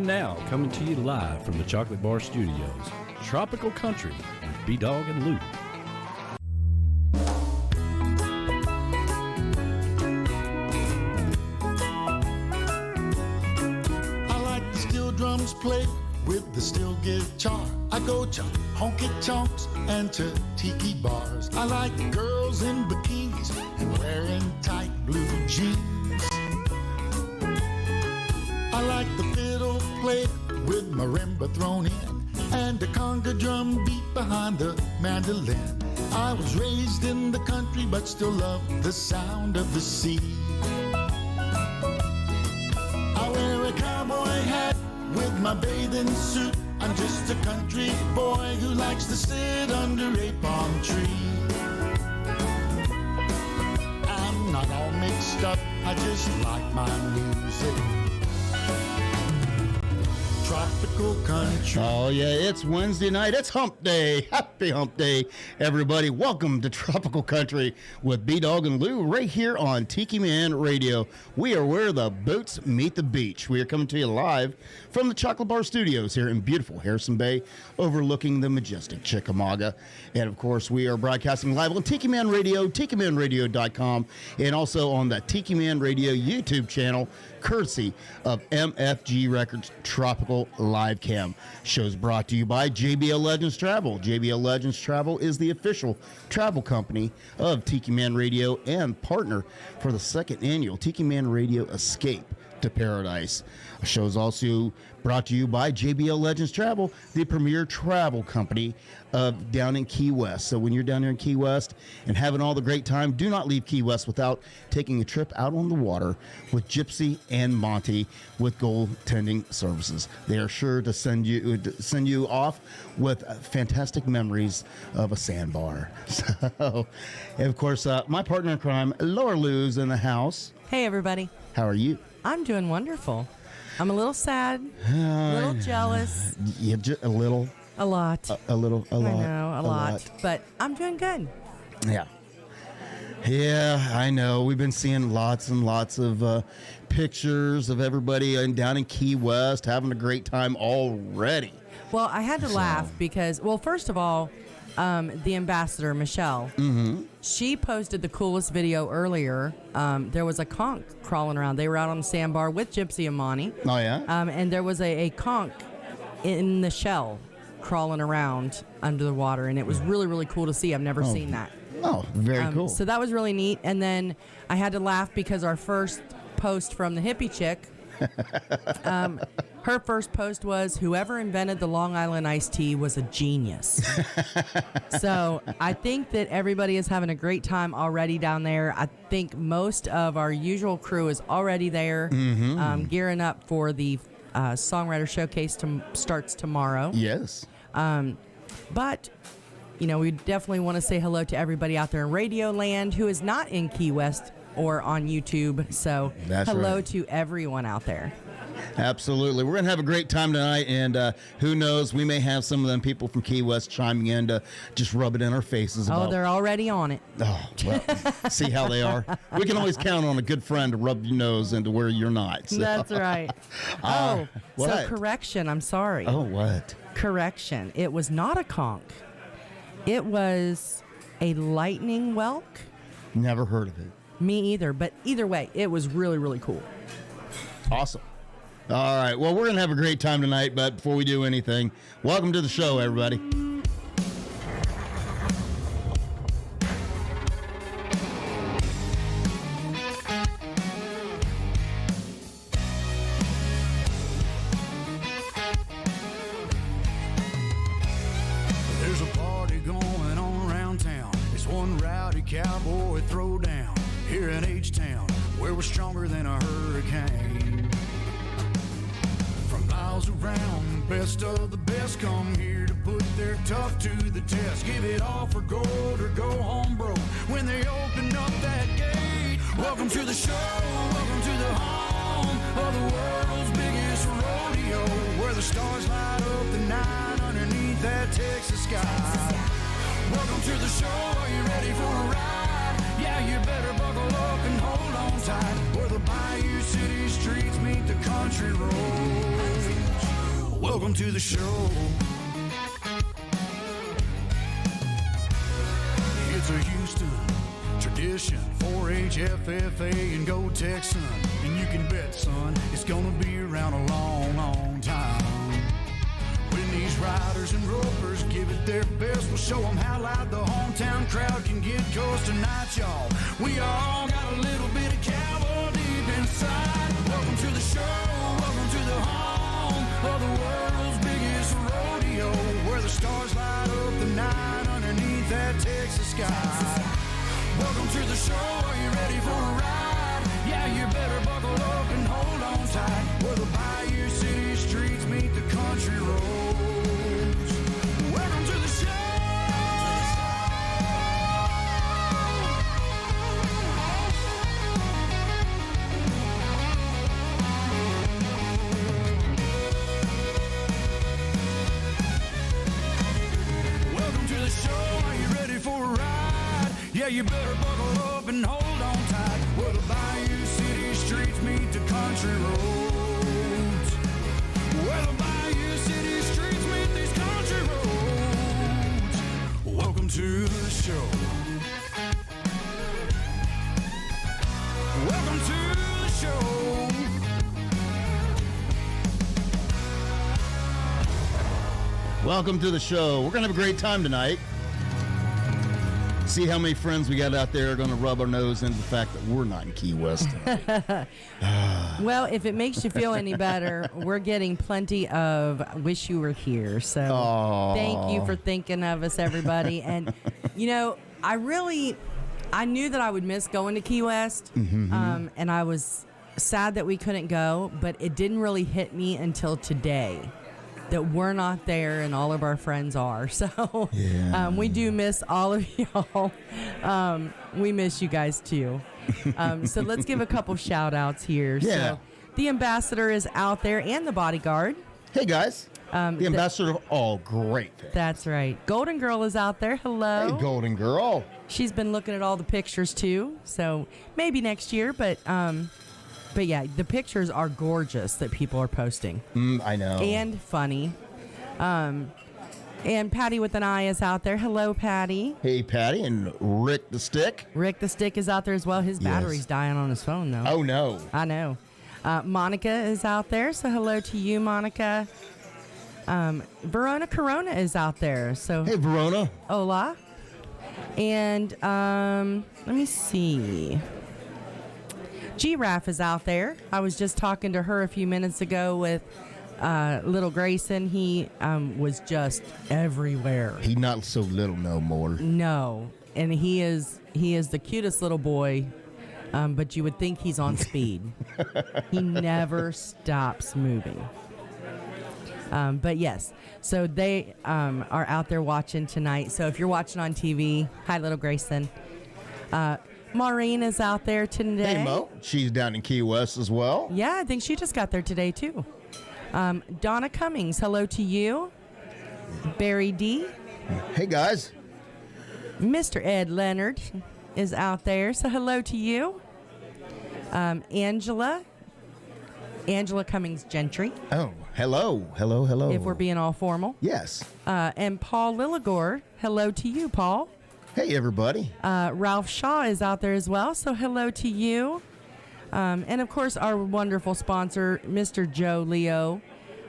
And now, coming to you live from the Chocolate Bar Studios, Tropical Country with B-Dawg and Lou. I like the steel drums played with the steel guitar. I go to honky-tonks and to tiki bars. I like girls in bikinis and wearing tight blue jeans. I like the fiddle played with marimba thrown in and the conga drum beat behind the mandolin. I was raised in the country but still love the sound of the sea. I wear a cowboy hat with my bathing suit. I'm just a country boy who likes to sit under a palm tree. I'm not all mixed up, I just like my music. Tropical country. Oh, yeah, it's Wednesday night. It's hump day. Happy hump day, everybody. Welcome to Tropical Country with B-Dawg and Lou right here on Tiki Man Radio. We are where the boats meet the beach. We are coming to you live from the Chocolate Bar Studios here in beautiful Harrison Bay, overlooking the majestic Chickamauga. And, of course, we are broadcasting live on Tiki Man Radio, TikiManRadio.com, and also on the Tiki Man Radio YouTube channel, courtesy of MFG Records Tropical Live Cam. Shows brought to you by JBL Legends Travel. JBL Legends Travel is the official travel company of Tiki Man Radio and partner for the second annual Tiki Man Radio Escape to Paradise. The show is also brought to you by JBL Legends Travel, the premier travel company of down in Key West. So when you're down there in Key West and having all the great time, do not leave Key West without taking a trip out on the water with Gypsy and Monty with goaltending services. They are sure to send you off with fantastic memories of a sandbar. So, and of course, my partner in crime, Laura Lou's in the house. Hey, everybody. How are you? I'm doing wonderful. I'm a little sad, a little jealous. Yeah, a little. A lot. A lot. I know, a lot. But I'm doing good. Yeah. Yeah, I know. We've been seeing lots and lots of pictures of everybody down in Key West having a great time already. Well, I had to laugh because, well, first of all, the ambassador, Michelle, she posted the coolest video earlier. There was a conch crawling around. They were out on the sandbar with Gypsy and Monty. Oh, yeah? And there was a conch in the shell crawling around under the water, and it was really, really cool to see. I've never seen that. Oh, very cool. So that was really neat. And then I had to laugh because our first post from the hippie chick, her first post was, whoever invented the Long Island iced tea was a genius. So I think that everybody is having a great time already down there. I think most of our usual crew is already there, gearing up for the Songwriter Showcase starts tomorrow. Yes. But, you know, we definitely want to say hello to everybody out there in Radio Land who is not in Key West or on YouTube. So hello to everyone out there. Absolutely. We're going to have a great time tonight, and who knows, we may have some of them people from Key West chiming in to just rub it in our faces. Oh, they're already on it. Oh, well, see how they are. We can always count on a good friend to rub your nose into where you're not. So. That's right. So correction, I'm sorry. Oh, what? Correction. It was not a conch. It was a lightning whelk. Never heard of it. Me either, but either way, it was really, really cool. Awesome. All right, well, we're going to have a great time tonight, but before we do anything, welcome to the show, everybody. There's a party going on around town. It's one rowdy cowboy throwdown here in H-Town, where we're stronger than a hurricane. From miles around, best of the best come here to put their tough to the test. Give it all for gold or go home broke when they open up that gate. Welcome to the show, welcome to the home of the world's biggest rodeo, where the stars light up the night underneath that Texas sky. Welcome to the show, are you ready for a ride? Yeah, you better buckle up and hold on tight, where the Bayou City streets meet the country roads. Welcome to the show. It's a Houston tradition, 4-H, FFA, and Go Texan. And you can bet, son, it's gonna be around a long, long time. When these riders and ropers give it their best, we'll show them how loud the hometown crowd can get. 'Cause tonight, y'all, we all got a little bit of cowboy deep inside. Welcome to the show, welcome to the home of the world's biggest rodeo, where the stars light up the night underneath that Texas sky. Welcome to the show, are you ready for a ride? Yeah, you better buckle up and hold on tight, where the Bayou City streets meet the country roads. Welcome to the show! Welcome to the show, are you ready for a ride? Yeah, you better buckle up and hold on tight, where the Bayou City streets meet the country roads. Where the Bayou City streets meet these country roads. Welcome to the show. Welcome to the show. Welcome to the show. We're going to have a great time tonight. See how many friends we got out there are going to rub our nose into the fact that we're not in Key West tonight. Well, if it makes you feel any better, we're getting plenty of wish you were here. So thank you for thinking of us, everybody. And, you know, I knew that I would miss going to Key West. And I was sad that we couldn't go, but it didn't really hit me until today that we're not there and all of our friends are. So we do miss all of y'all. We miss you guys too. So let's give a couple shout outs here. Yeah. So the ambassador is out there and the bodyguard. Hey, guys. The ambassador of all great things. That's right. Golden Girl is out there. Hello. Hey, Golden Girl. She's been looking at all the pictures too. So maybe next year, but yeah, the pictures are gorgeous that people are posting. I know. And funny. And Patty with an I is out there. Hello, Patty. Hey, Patty. And Rick the Stick. Rick the Stick is out there as well. His battery's dying on his phone, though. Oh, no. I know. Monica is out there, so hello to you, Monica. Verona Corona is out there. So Hey, Verona. Hola. And let me see. Giraffe is out there. I was just talking to her a few minutes ago with little Grayson. He was just everywhere. He not so little no more. No, and he is the cutest little boy, but you would think he's on speed. He never stops moving. But yes, so they are out there watching tonight. So if you're watching on TV, hi, little Grayson. Maureen is out there today. Hey, Mo. She's down in Key West as well. Yeah, I think she just got there today, too. Donna Cummings, hello to you. Barry D. Hey, guys. Mr. Ed Leonard is out there, so hello to you. Angela Cummings Gentry. Oh, hello. Hello, hello. If we're being all formal. Yes. And Paul Lilligore, hello to you, Paul. Hey, everybody. Ralph Shaw is out there as well, so hello to you. And, of course, our wonderful sponsor, Mr. Joe Leo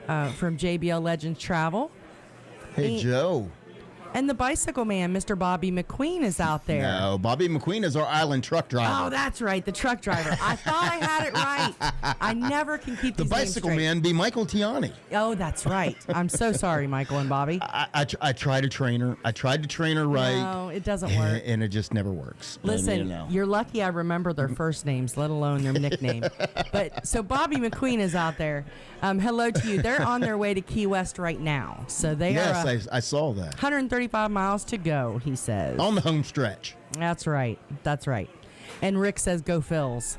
from JBL Legends Travel. Hey, Joe. And the bicycle man, Mr. Bobby McQueen, is out there. No, Bobby McQueen is our island truck driver. Oh, that's right, the truck driver. I thought I had it right. I never can keep the these names bicycle straight. man be Michael Tiani. Oh, that's right. I'm so sorry, Michael and Bobby. I try to train her. I tried to train her right. No, it doesn't work. And it just never works. Listen, you know. you're lucky I remember their first names, let alone their nickname. But so Bobby McQueen is out there. Hello to you. They're on their way to Key West right now. So they are I saw that. 135 miles to go, he says. On the home stretch. That's right. That's right. And Rick says, go Phils.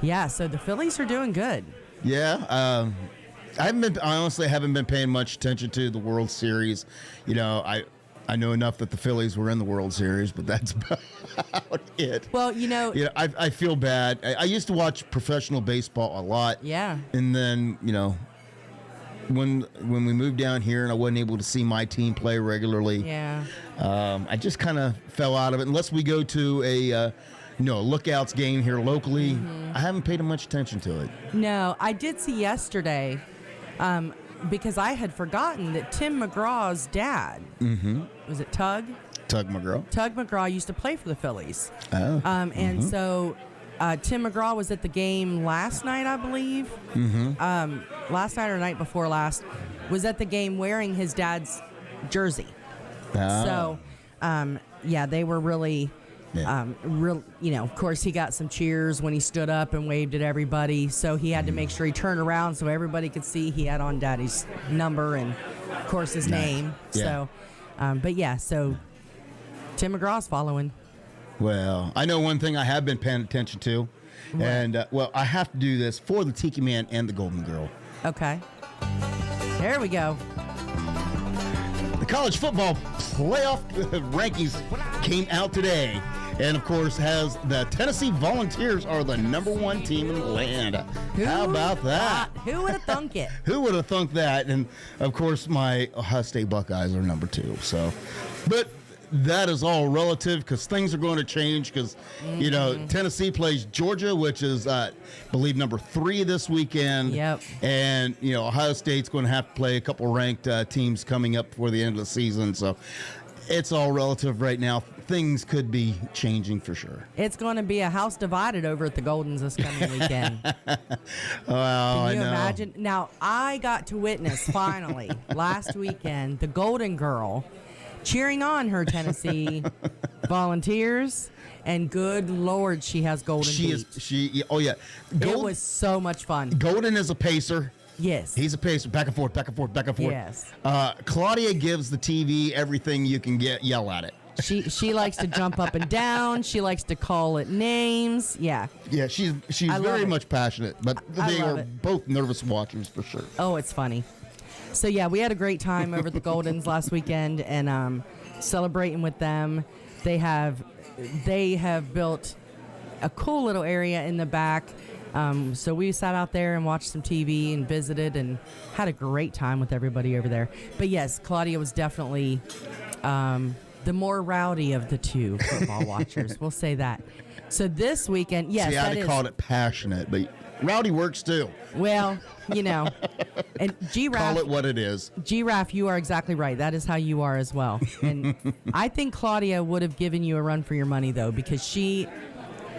Yeah, so the Phillies are doing good. Yeah. I honestly haven't been paying much attention to the World Series. You know, I know enough that the Phillies were in the World Series, but that's about it. Well, you know, I feel bad. I used to watch professional baseball a lot. Yeah. And then, you know, when we moved down here and I wasn't able to see my team play regularly. Yeah. I just kind of fell out of it. Unless we go to a Lookouts game here locally, I haven't paid much attention to it. No, I did see yesterday, because I had forgotten that Tim McGraw's dad, was it Tug? Tug McGraw. Tug McGraw used to play for the Phillies. Oh. And so Tim McGraw was at the game last night, I believe. Last night or night before last, was at the game wearing his dad's jersey. Oh. So, yeah, they were really... Yeah. Of course, he got some cheers when he stood up and waved at everybody. So he had to make sure he turned around so everybody could see he had on Daddy's number and, of course, his name. Yeah. So, so Tim McGraw's following. Well, I know one thing I have been paying attention to, and I have to do this for the Tiki Man and the Golden Girl. Okay. There we go. The college football playoff rankings came out today. And, of course, has the Tennessee Volunteers are the #1 team in the land. How about that? Who would have thunk it? Who would have thunk that? And, of course, my Ohio State Buckeyes are #2. So, but that is all relative because things are going to change because, Tennessee plays Georgia, which is, I believe, #3 this weekend. Yep. And, Ohio State's going to have to play a couple ranked teams coming up before the end of the season. So, it's all relative right now. Things could be changing for sure. It's going to be a house divided over at the Goldens this coming weekend. Well, Can you I know. imagine? Now, I got to witness finally last weekend the Golden Girl cheering on her Tennessee Volunteers, and good Lord, she has Golden beat. Oh yeah. It was so much fun. Golden is a pacer. Yes. He's a pacer, back and forth, back and forth, back and forth. Yes. Claudia gives the TV everything you can yell at it. She likes to jump up and down. She likes to call it names. Yeah. Yeah, she's very much passionate, but they love are it. both nervous watchers for sure. Oh, it's funny. So yeah, we had a great time over at the Goldens last weekend and celebrating with them. They have built a cool little area in the back. So we sat out there and watched some TV and visited and had a great time with everybody over there. But yes, Claudia was definitely the more rowdy of the two football watchers. We'll say that. So this weekend, yes, See, I'd call it passionate, but rowdy works too. Well, and Giraffe. Call it what it is. Giraffe, you are exactly right. That is how you are as well. And I think Claudia would have given you a run for your money, though, because you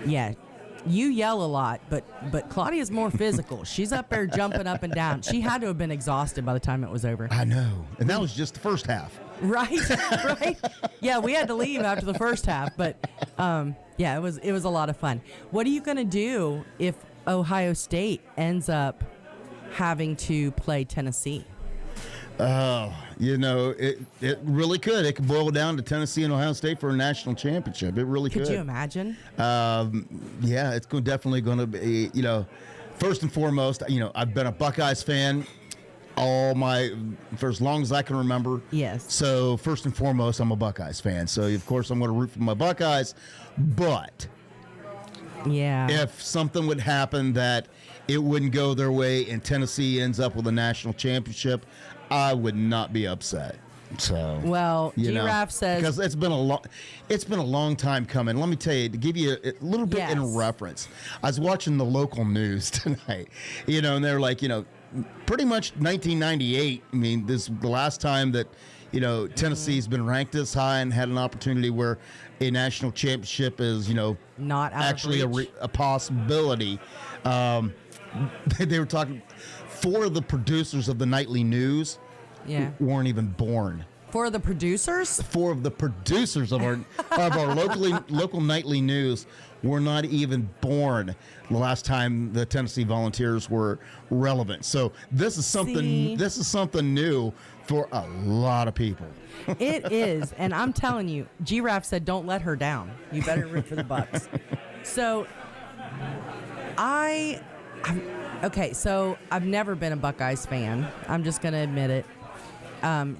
yell a lot, but Claudia's more physical. She's up there jumping up and down. She had to have been exhausted by the time it was over. I know. And that was just the first half. Right, right. Yeah, we had to leave after the first half, but it was a lot of fun. What are you going to do if Ohio State ends up having to play Tennessee? Oh, it really could. It could boil down to Tennessee and Ohio State for a national championship. It really could. Could you imagine? Yeah, it's definitely going to be, first and foremost, I've been a Buckeyes fan for as long as I can remember. Yes. So first and foremost, I'm a Buckeyes fan. So, of course, I'm going to root for my Buckeyes. But yeah, if something would happen that it wouldn't go their way and Tennessee ends up with a national championship, I would not be upset. So well, Giraffe says because it's been a long time coming. Let me tell you, to give you a little bit in reference, I was watching the local news tonight, and they're like, pretty much 1998. I mean, this is the last time that Tennessee's been ranked this high and had an opportunity where a national championship is not out actually of reach. a possibility. They were talking. 4 of the producers of the nightly news weren't even born. 4 of the producers? 4 of the producers of our local nightly news were not even born the last time the Tennessee Volunteers were relevant. So this is something new for a lot of people. It is, and I'm telling you, Giraffe said, "Don't let her down. You better root for the Bucks." So so I've never been a Buckeyes fan. I'm just going to admit it.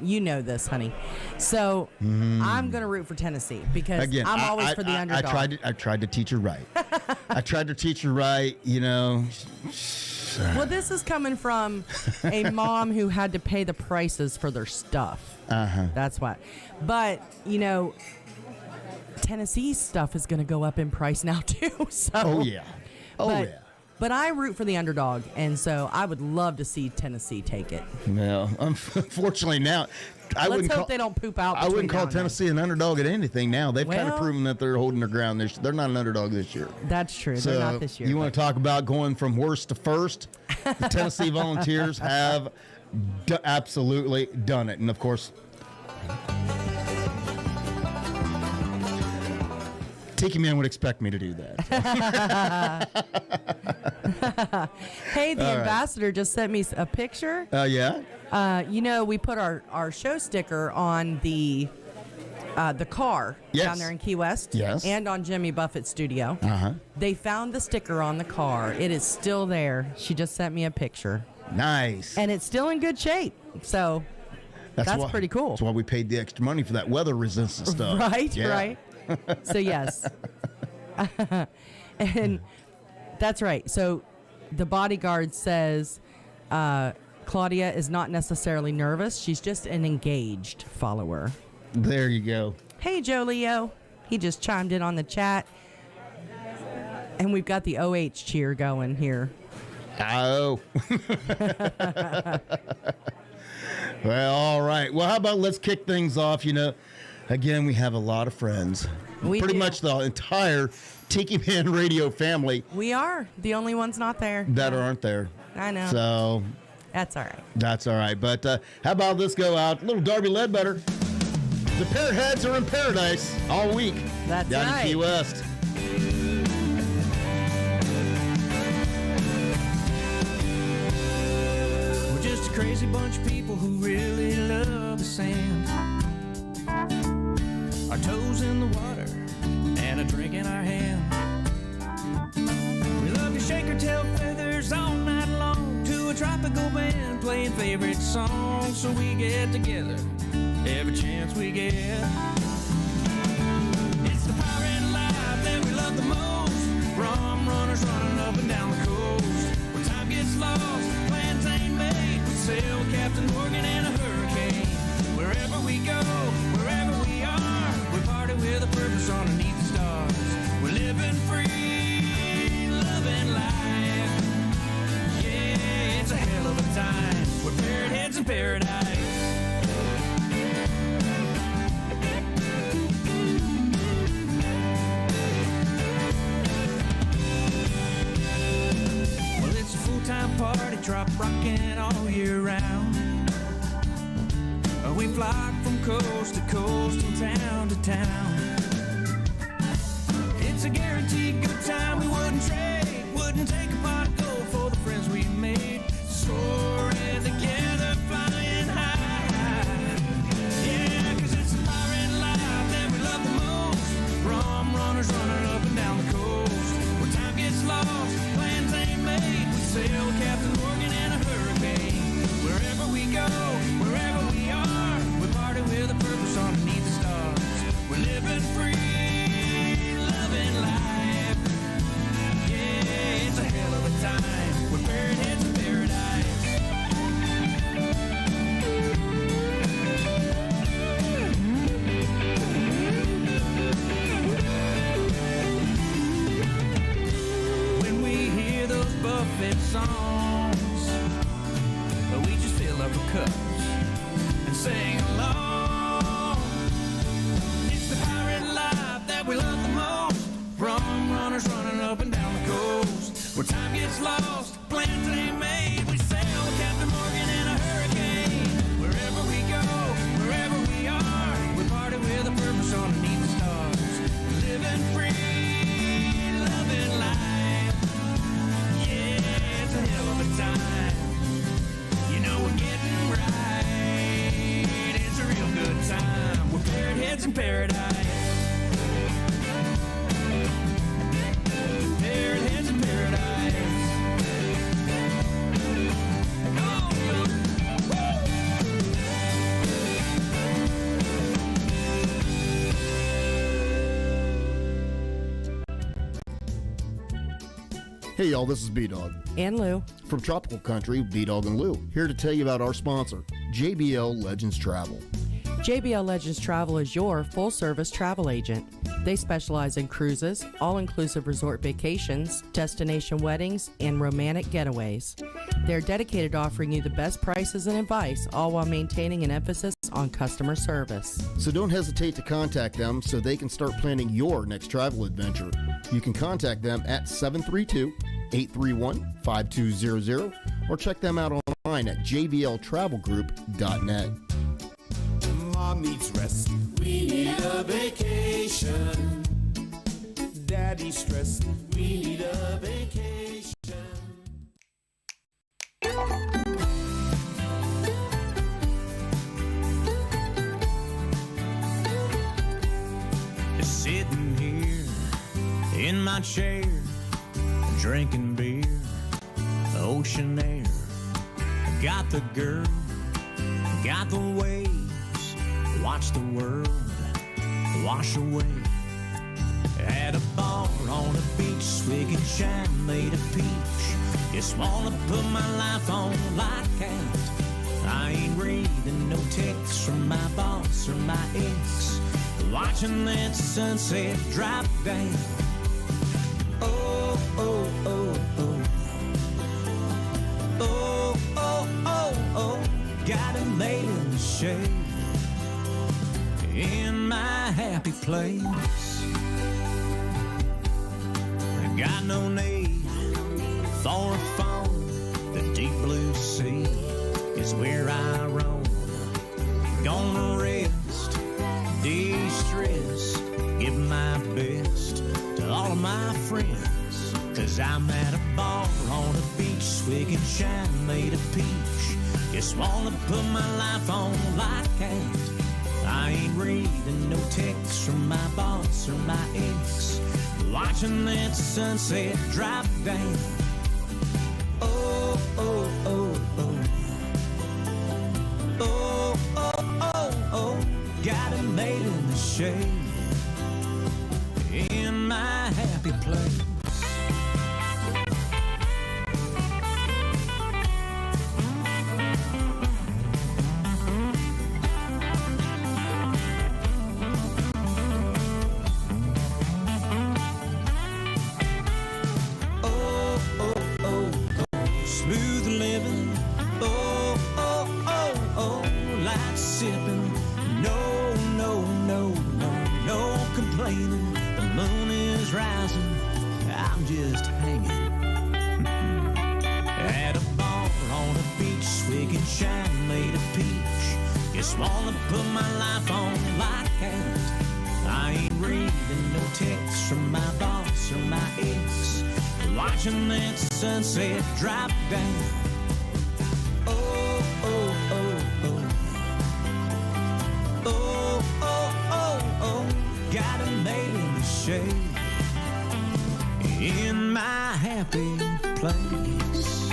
You know this, honey. So I'm going to root for Tennessee because I'm always for the underdog. I tried to teach her right. I tried to teach her right. Well, this is coming from a mom who had to pay the prices for their stuff. That's why. But, you know, Tennessee's stuff is going to go up in price now, too. So, Oh, yeah. Oh, but, yeah. But I root for the underdog, and so I would love to see Tennessee take it. No, unfortunately now, Let's hope they don't poop out. I wouldn't call between now and Tennessee an underdog at anything now. They've kind of Well- proven that they're holding their ground. They're not an underdog this year. then. That's true. So They're not this year. you want to talk about going from worst to first? The Tennessee Volunteers have absolutely done it. And, of course, Tiki Man would expect me to do that. Hey, the ambassador just sent me a picture. Yeah? You know, we put our show sticker on the car Yes. down there in Key West. Yes. And on Jimmy Buffett's studio. Uh-huh. They found the sticker on the car. It is still there. She just sent me a picture. Nice. And it's still in good shape. So that's pretty cool. That's why we paid the extra money for that weather resistant stuff. Right, Yeah. right. So, yes. And that's right. So the bodyguard says Claudia is not necessarily nervous. She's just an engaged follower. There you go. Hey, Joe Leo. He just chimed in on the chat. And we've got the OH cheer going here. Oh. Well, all right. Well, how about let's kick things off? You know, again, we have a lot of friends. We Pretty do. much the entire Tiki Man Radio family We are the only ones not there. that aren't there. I know. So That's all right. that's all right. But how about this go out? Little Darby Ledbetter. The Parrot Heads are in paradise all week. That's down right. in Key West. We're just a crazy bunch of people who really love the sand. Our toes in the water and a drink in our hand. We love to shake our tail feathers all night long to a tropical band playing favorite songs. So we get together every chance we get. It's the pirate life that we love the most. Rum runners running up and down the coast. When time gets lost, plans ain't made. We sail with Captain Morgan and a hurricane. Wherever we go, wherever we are, we party with a purpose underneath the stars. We're living free, loving life. Yeah, it's a hell of a time. We're parrot heads in paradise. Well, it's a full-time party, drop rockin' all year round. We flock from coast to coast and town to town. It's a guaranteed good time we wouldn't trade. Wouldn't take a pot of gold for the friends we made. Soaring together, flying high. Yeah, 'cause it's the pirate life that we love the most. Rum runners running up and down the coast. When time gets lost, plans ain't made. We sail with Captain Morgan and a hurricane. Wherever we go, wherever we are, we party with a purpose underneath the stars. We're living free, loving life. Yeah, it's a hell of a time. We're parrot heads in paradise. When we hear those Buffett songs, we just fill up our cups and sing along. It's the pirate life that we love the most. Rum runners running up and down the coast. Where time gets lost, plans ain't made. We sail with Captain Morgan and a hurricane. Wherever we go, wherever we are, we party with a purpose underneath the stars. Living free, loving life. Yeah, it's a hell of a time. You know we're getting right. It's a real good time. We're parrot heads in paradise. Parrot heads in paradise. Oh, Hey y'all, this is B-Dawg And Lou. from Tropical Country, B-Dawg and Lou, here to tell you about our sponsor, JBL Legends Travel. JBL Legends Travel is your full-service travel agent. They specialize in cruises, all-inclusive resort vacations, destination weddings, and romantic getaways. They're dedicated to offering you the best prices and advice, all while maintaining an emphasis on customer service. So don't hesitate to contact them so they can start planning your next travel adventure. You can contact them at 732-831-5200 or check them out online at jbltravelgroup.net. Mom needs rest. We need a vacation. Daddy's stressed. We need a vacation. Just sitting here in my chair, drinking beer, ocean air. Got the girl, got the waves. Watch the world wash away. At a bar on a beach, swigging shine made of peach. Just wanna put my life on lockdown. I ain't reading no texts from my boss or my ex. Watching that sunset drop down. Oh, oh, oh, oh. Oh, oh, oh, oh. Got it laid in the shade. In my happy place, I got no need for a phone. The deep blue sea is where I roam. Gonna rest, de-stress, give my best to all of my friends. 'Cause I'm at a bar on a beach, swigging shine made of peach. Just wanna put my life on lockdown. I ain't reading no texts from my boss or my ex. Watching that sunset drop down. Oh, oh, oh, oh. Oh, oh, oh, oh. Got it made in the shade. In my happy place. Wanna put my life on lockdown. I ain't reading no texts from my boss or my ex. Watching that sunset drop down. Oh, oh, oh, oh. Oh, oh, oh, oh. Got it made in the shade. In my happy place.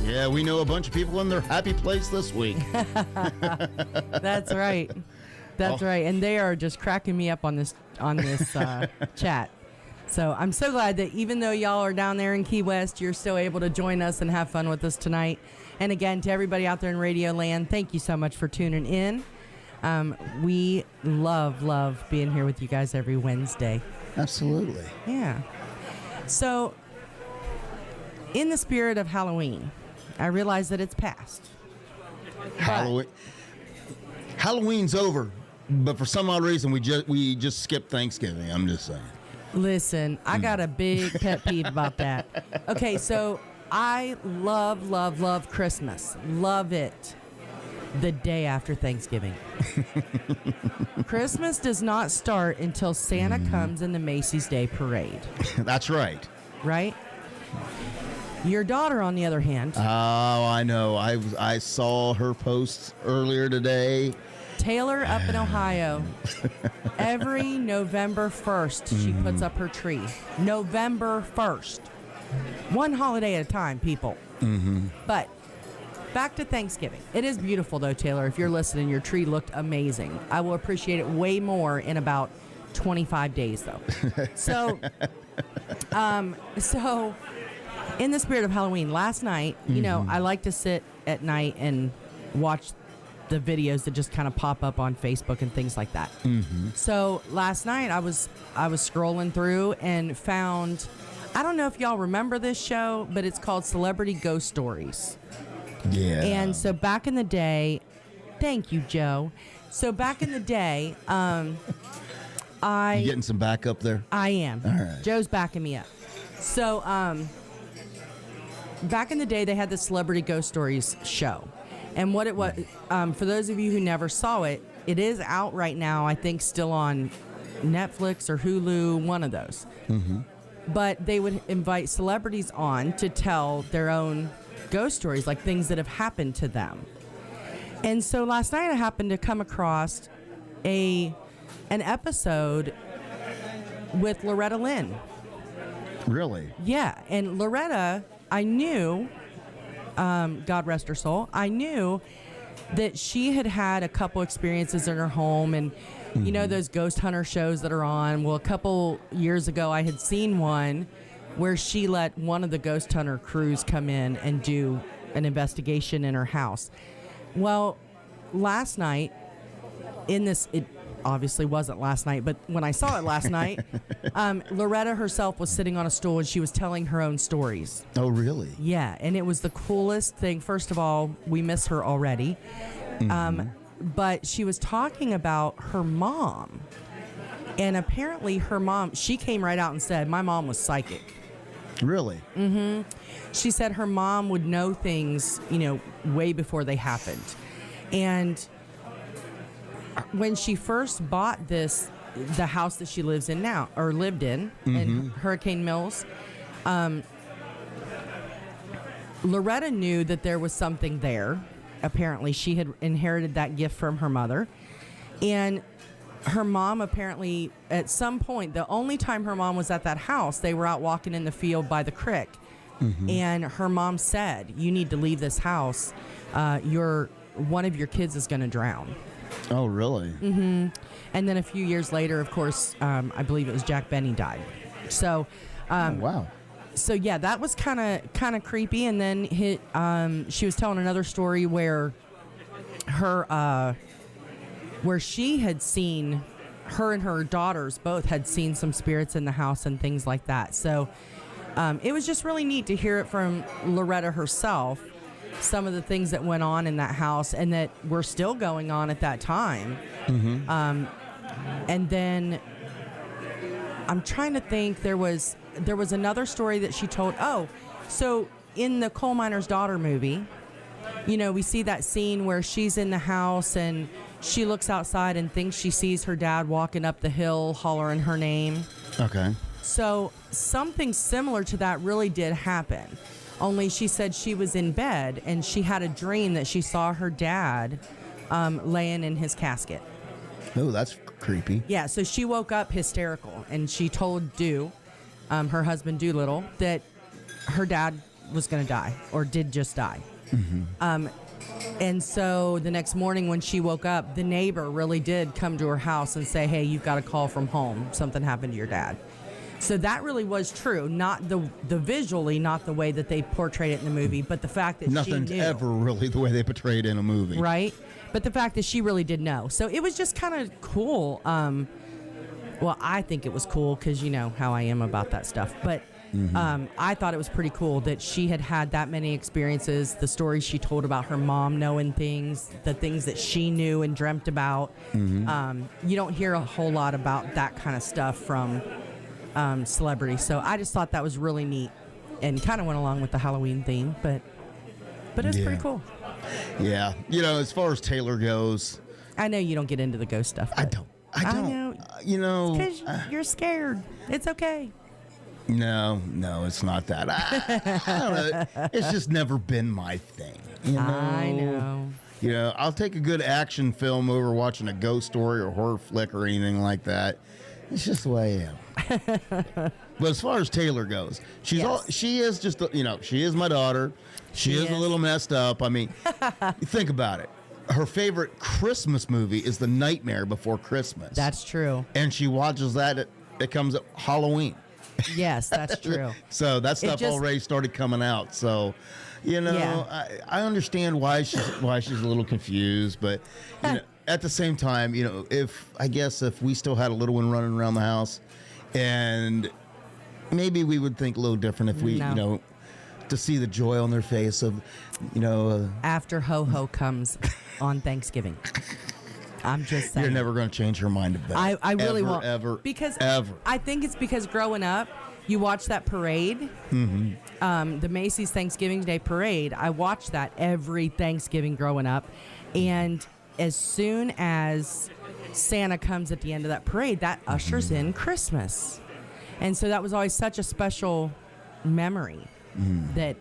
Yeah, we know a bunch of people in their happy place this week. That's right. That's right. And they are just cracking me up on this chat. So I'm so glad that even though y'all are down there in Key West, you're still able to join us and have fun with us tonight. And again, to everybody out there in Radio Land, thank you so much for tuning in. We love being here with you guys every Wednesday. Absolutely. Yeah. So in the spirit of Halloween, I realize that it's past. Halloween's over, but for some odd reason we just skipped Thanksgiving. I'm just saying. Listen, I got a big pet peeve about that. Okay, so I love Christmas. Love it. The day after Thanksgiving. Christmas does not start until Santa comes in the Macy's Day Parade. That's right. Right? Your daughter, on the other hand. Oh, I know. I saw her post earlier today. Taylor up in Ohio. Every November 1st, she puts up her tree. November 1st. One holiday at a time, people. But back to Thanksgiving. It is beautiful, though, Taylor. If you're listening, your tree looked amazing. I will appreciate it way more in about 25 days, though. So, in the spirit of Halloween, last night, you know, I like to sit at night and watch the videos that just kind of pop up on Facebook and things like that. So last night I was scrolling through and found, I don't know if y'all remember this show, but it's called Celebrity Ghost Stories. Yeah. And so back in the day, thank you, Joe. So back in the day, You getting some backup there? I am. All right. Joe's backing me up. So back in the day, they had the Celebrity Ghost Stories show. And what it was, for those of you who never saw it, it is out right now, I think still on Netflix or Hulu, one of those. But they would invite celebrities on to tell their own ghost stories, like things that have happened to them. And so last night I happened to come across an episode with Loretta Lynn. Really? Yeah, and Loretta, I knew, God rest her soul, I knew that she had had a couple experiences in her home, and you know those ghost hunter shows that are on. Well, a couple years ago I had seen one where she let one of the ghost hunter crews come in and do an investigation in her house. Well, last night, it obviously wasn't last night, but when I saw it last night, Loretta herself was sitting on a stool and she was telling her own stories. Oh, really? Yeah, and it was the coolest thing. First of all, we miss her already. But she was talking about her mom. And apparently her mom, she came right out and said, my mom was psychic. Really? She said her mom would know things, you know, way before they happened. And when she first bought the house that she lives in now, or lived in Hurricane Mills, Loretta knew that there was something there. Apparently, she had inherited that gift from her mother. And her mom apparently, at some point, the only time her mom was at that house, they were out walking in the field by the creek. And her mom said, you need to leave this house. One of your kids is going to drown. Oh, really? And then a few years later, of course, I believe it was Jack Benny died. So, Oh, wow. so yeah, that was kind of creepy. And then she was telling another story where where she had seen, her and her daughters both had seen some spirits in the house and things like that. So it was just really neat to hear it from Loretta herself, some of the things that went on in that house and that were still going on at that time. And then I'm trying to think, there was another story that she told. Oh, so in the Coal Miner's Daughter movie, you know, we see that scene where she's in the house and she looks outside and thinks she sees her dad walking up the hill hollering her name. Okay. So something similar to that really did happen. Only she said she was in bed and she had a dream that she saw her dad laying in his casket. Oh, that's creepy. Yeah, so she woke up hysterical and she told her husband Doolittle, that her dad was going to die or did just die. And so the next morning when she woke up, the neighbor really did come to her house and say, hey, you've got a call from home. Something happened to your dad. So that really was true. Not the visually, not the way that they portrayed it in the movie, but the fact that Nothing's she knew. ever really the way they portray it in a movie. Right? But the fact that she really did know. So it was just kind of cool. Well, I think it was cool because you know how I am about that stuff. But I thought it was pretty cool that she had had that many experiences, the stories she told about her mom knowing things, the things that she knew and dreamt about. You don't hear a whole lot about that kind of stuff from celebrities. So I just thought that was really neat and kind of went along with the Halloween theme. But it was pretty cool. Yeah. You know, as far as Taylor goes, I know you don't get into the ghost stuff. I don't. know. You know. Because you're scared. It's okay. No, it's not that. I don't know. It's just never been my thing. You know? I know. You know, I'll take a good action film over watching a ghost story or horror flick or anything like that. It's just the way I am. But as far as Taylor goes, she is just, she is my daughter. She is a little messed up. I mean, think about it. Her favorite Christmas movie is The Nightmare Before Christmas. That's true. And she watches that. It comes at Halloween. Yes, that's true. So that stuff already started coming out. So, I understand why she's a little confused, but at the same time, if we still had a little one running around the house, and maybe we would think a little different if we, to see the joy on their face of, after Ho-Ho comes on Thanksgiving. I'm just saying. You're never going to change her mind about it. I really won't. Ever. I think it's because growing up, you watch that parade, the Macy's Thanksgiving Day Parade. I watched that every Thanksgiving growing up. And as soon as Santa comes at the end of that parade, that ushers in Christmas. And so that was always such a special memory that,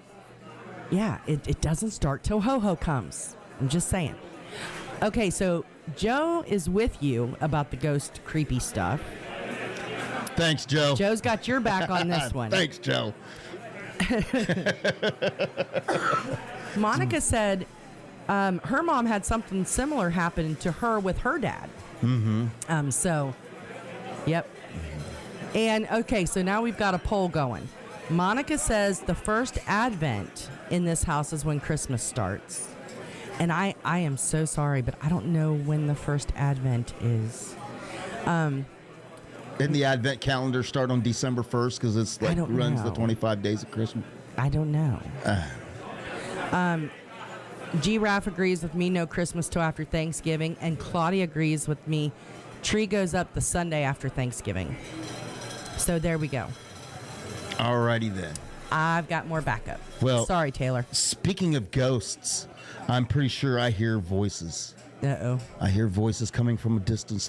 it doesn't start till Ho-Ho comes. I'm just saying. Okay, so Joe is with you about the ghost creepy stuff. Thanks, Joe. Joe's got your back on this one. Thanks, Joe. Monica said her mom had something similar happen to her with her dad. Yep. And okay, so now we've got a poll going. Monica says the first Advent in this house is when Christmas starts. And I am so sorry, but I don't know when the first Advent is. Didn't the Advent calendar start on December 1st because it's runs the 25 days of Christmas? I don't know. G-Raff agrees with me, no Christmas till after Thanksgiving. And Claudia agrees with me, tree goes up the Sunday after Thanksgiving. So there we go. Alrighty then. I've got more backup. Well, sorry, Taylor. Speaking of ghosts, I'm pretty sure I hear voices. Uh-oh. I hear voices coming from a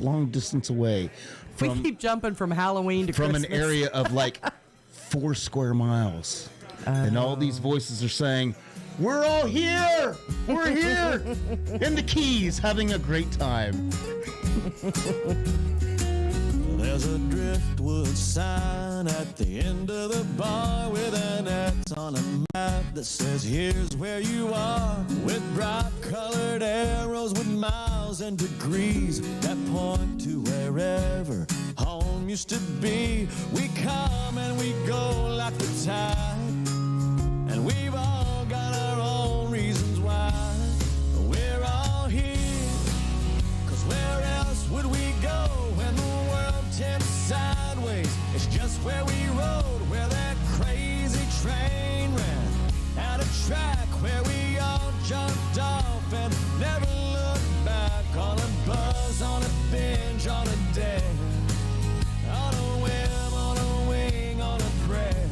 long distance away. We keep jumping from Halloween to Christmas. From an area of like 4 square miles. And all these voices are saying, we're all here! We're here! In the Keys, having a great time. There's a driftwood sign at the end of the bar with an X on a map that says here's where you are, with bright colored arrows with miles and degrees that point to wherever home used to be. We come and we go like the tide, and we've all got our own reasons why we're all here, 'cause where else would we go when the world tips sideways? It's just where we rode, where that crazy train ran out of track, where we all jumped off and never looked back, on a buzz, on a binge, on a day, on a whim, on a wing, on a prayer.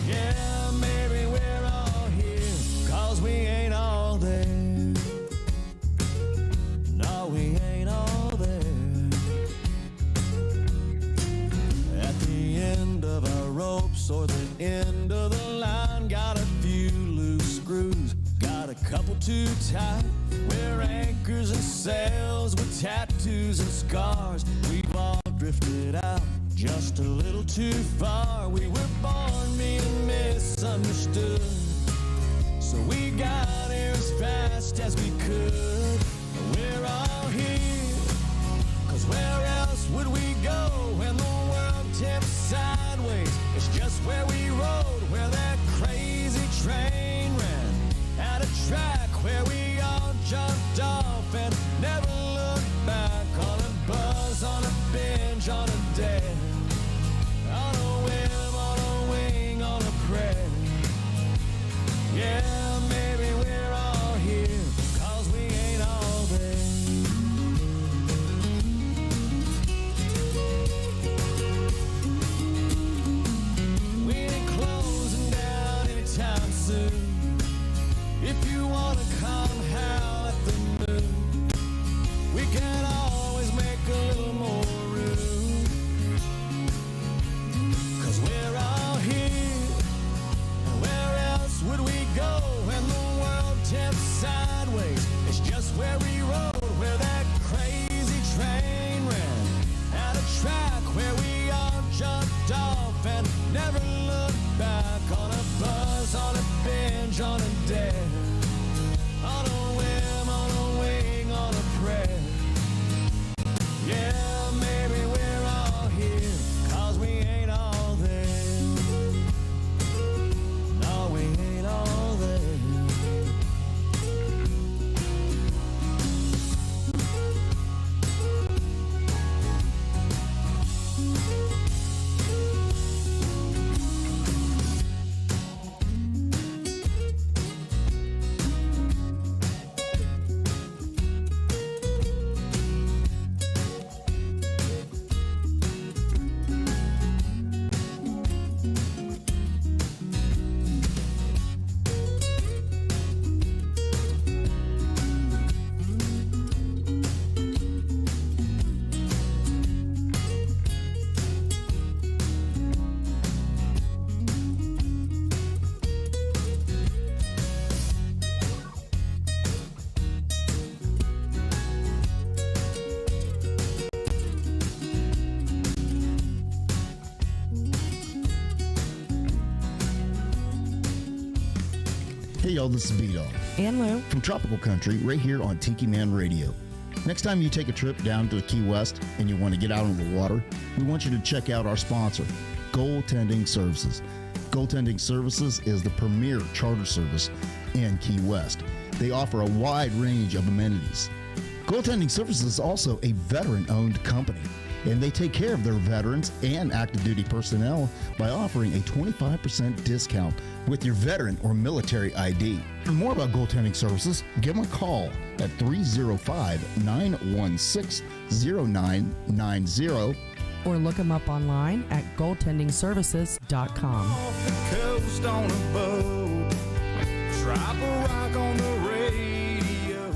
Yeah, maybe we're all here 'cause we ain't all there. No, we ain't all there. At the end of our ropes or the end of the line, got a few loose screws, got a couple too tight. We're anchors and sails with tattoos and scars. We've all drifted out just a little too far. We were born being misunderstood, so we got here as fast as we could. We're all here, 'cause where else would we go when the world tips sideways? It's just where we rode, where that crazy train ran out of track, where we all jumped off and never looked back, on a buzz, on a binge, on a day, on a whim, on a wing, on a prayer. Yeah, maybe we're all here 'cause we ain't all there. Never look back on a buzz, on a binge, on a dare, on a whim, on a wing, on a prayer. Yeah, maybe we're all here, 'cause we ain't all there. No, we ain't all there. Hey y'all, this is B-Dawg And Lou. from Tropical Country right here on Tiki Man Radio. Next time you take a trip down to the Key West and you want to get out on the water, we want you to check out our sponsor, Goaltending Services. Goaltending Services is the premier charter service in Key West. They offer a wide range of amenities. Goaltending Services is also a veteran-owned company, and they take care of their veterans and active duty personnel by offering a 25% discount with your veteran or military ID. For more about Goaltending Services, give them a call at 305-916-0990. Or look them up online at goaltendingservices.com. Off the coast on a boat, drop a rock on the radio.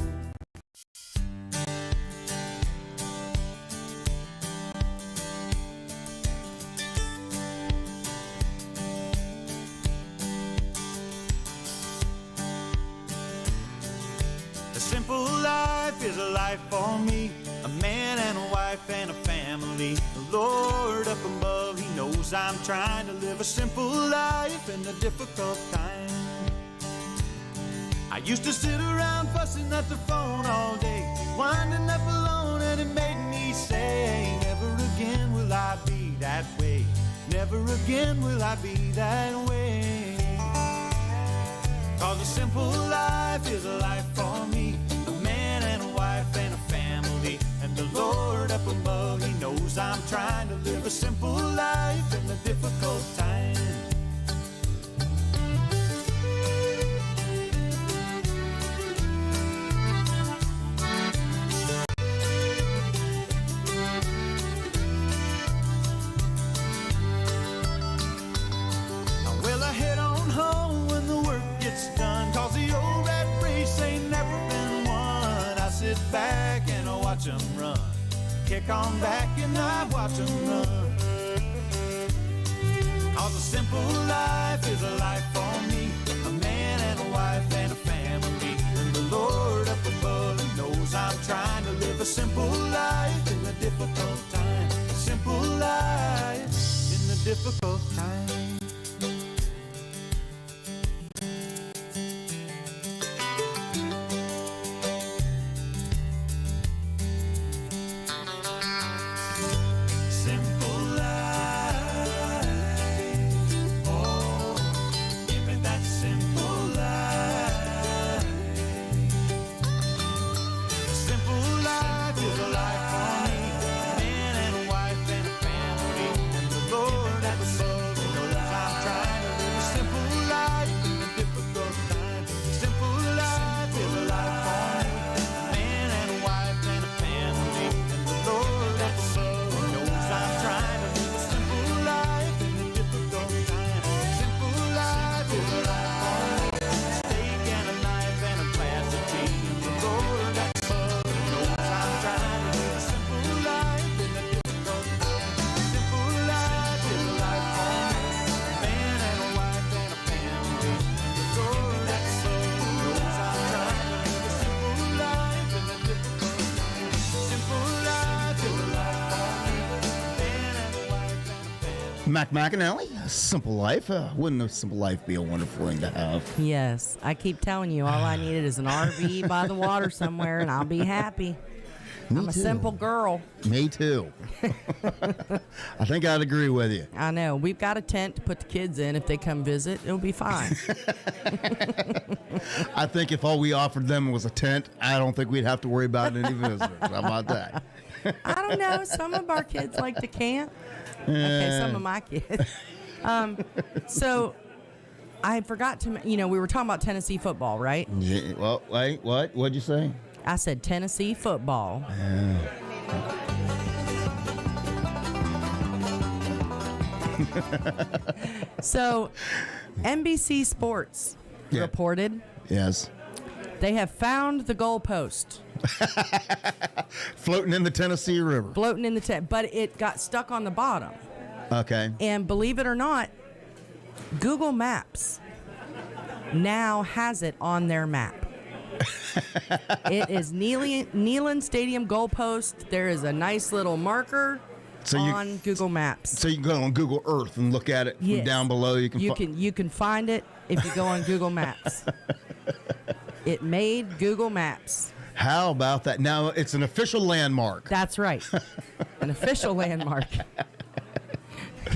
A simple life is a life for me, a man and a wife and a family. The Lord up above, He knows I'm trying to live a simple life in a difficult time. I used to sit around fussing at the phone all day, winding up alone, and it made me say, never again will I be that way. Never again will I be that way. 'Cause a simple life is a life for me, a man and a wife and a family. And the Lord up above, He knows I'm trying to live a simple life in a difficult time. Well, I head on home when the work gets done, 'cause the old rat race ain't never been won. I sit back and I watch them run, kick on back and I watch them run. 'Cause a simple life is a life for me, a man and a wife and a family. And the Lord up above, He knows I'm trying to live a simple life in a difficult time. A simple life in a difficult time. Simple life, oh, give me that simple life. A simple life is a life for me, a man and a wife and a family. And the Lord at the Mac McAnally, Simple Life. Wouldn't a simple life be a wonderful thing to have? Yes, I keep telling you, all I needed is an RV by the water somewhere, and I'll be happy. I'm a simple girl. Me too. I think I'd agree with you. I know. We've got a tent to put the kids in. If they come visit, it'll be fine. I think if all we offered them was a tent, I don't think we'd have to worry about any visitors. How about that? I don't know. Some of our kids like to camp. Okay, some of my kids. So I forgot to, we were talking about Tennessee football, right? Yeah, well, wait, what? What'd you say? I said Tennessee football. So NBC Sports reported. Yes. They have found the goalpost. Floating in the Tennessee River. But it got stuck on the bottom. Okay. And believe it or not, Google Maps now has it on their map. It is Neyland Stadium goalpost. There is a nice little marker on Google Maps. So you can go on Google Earth and look at it from down below. You can find it if you go on Google Maps. It made Google Maps. How about that? Now it's an official landmark. That's right. An official landmark.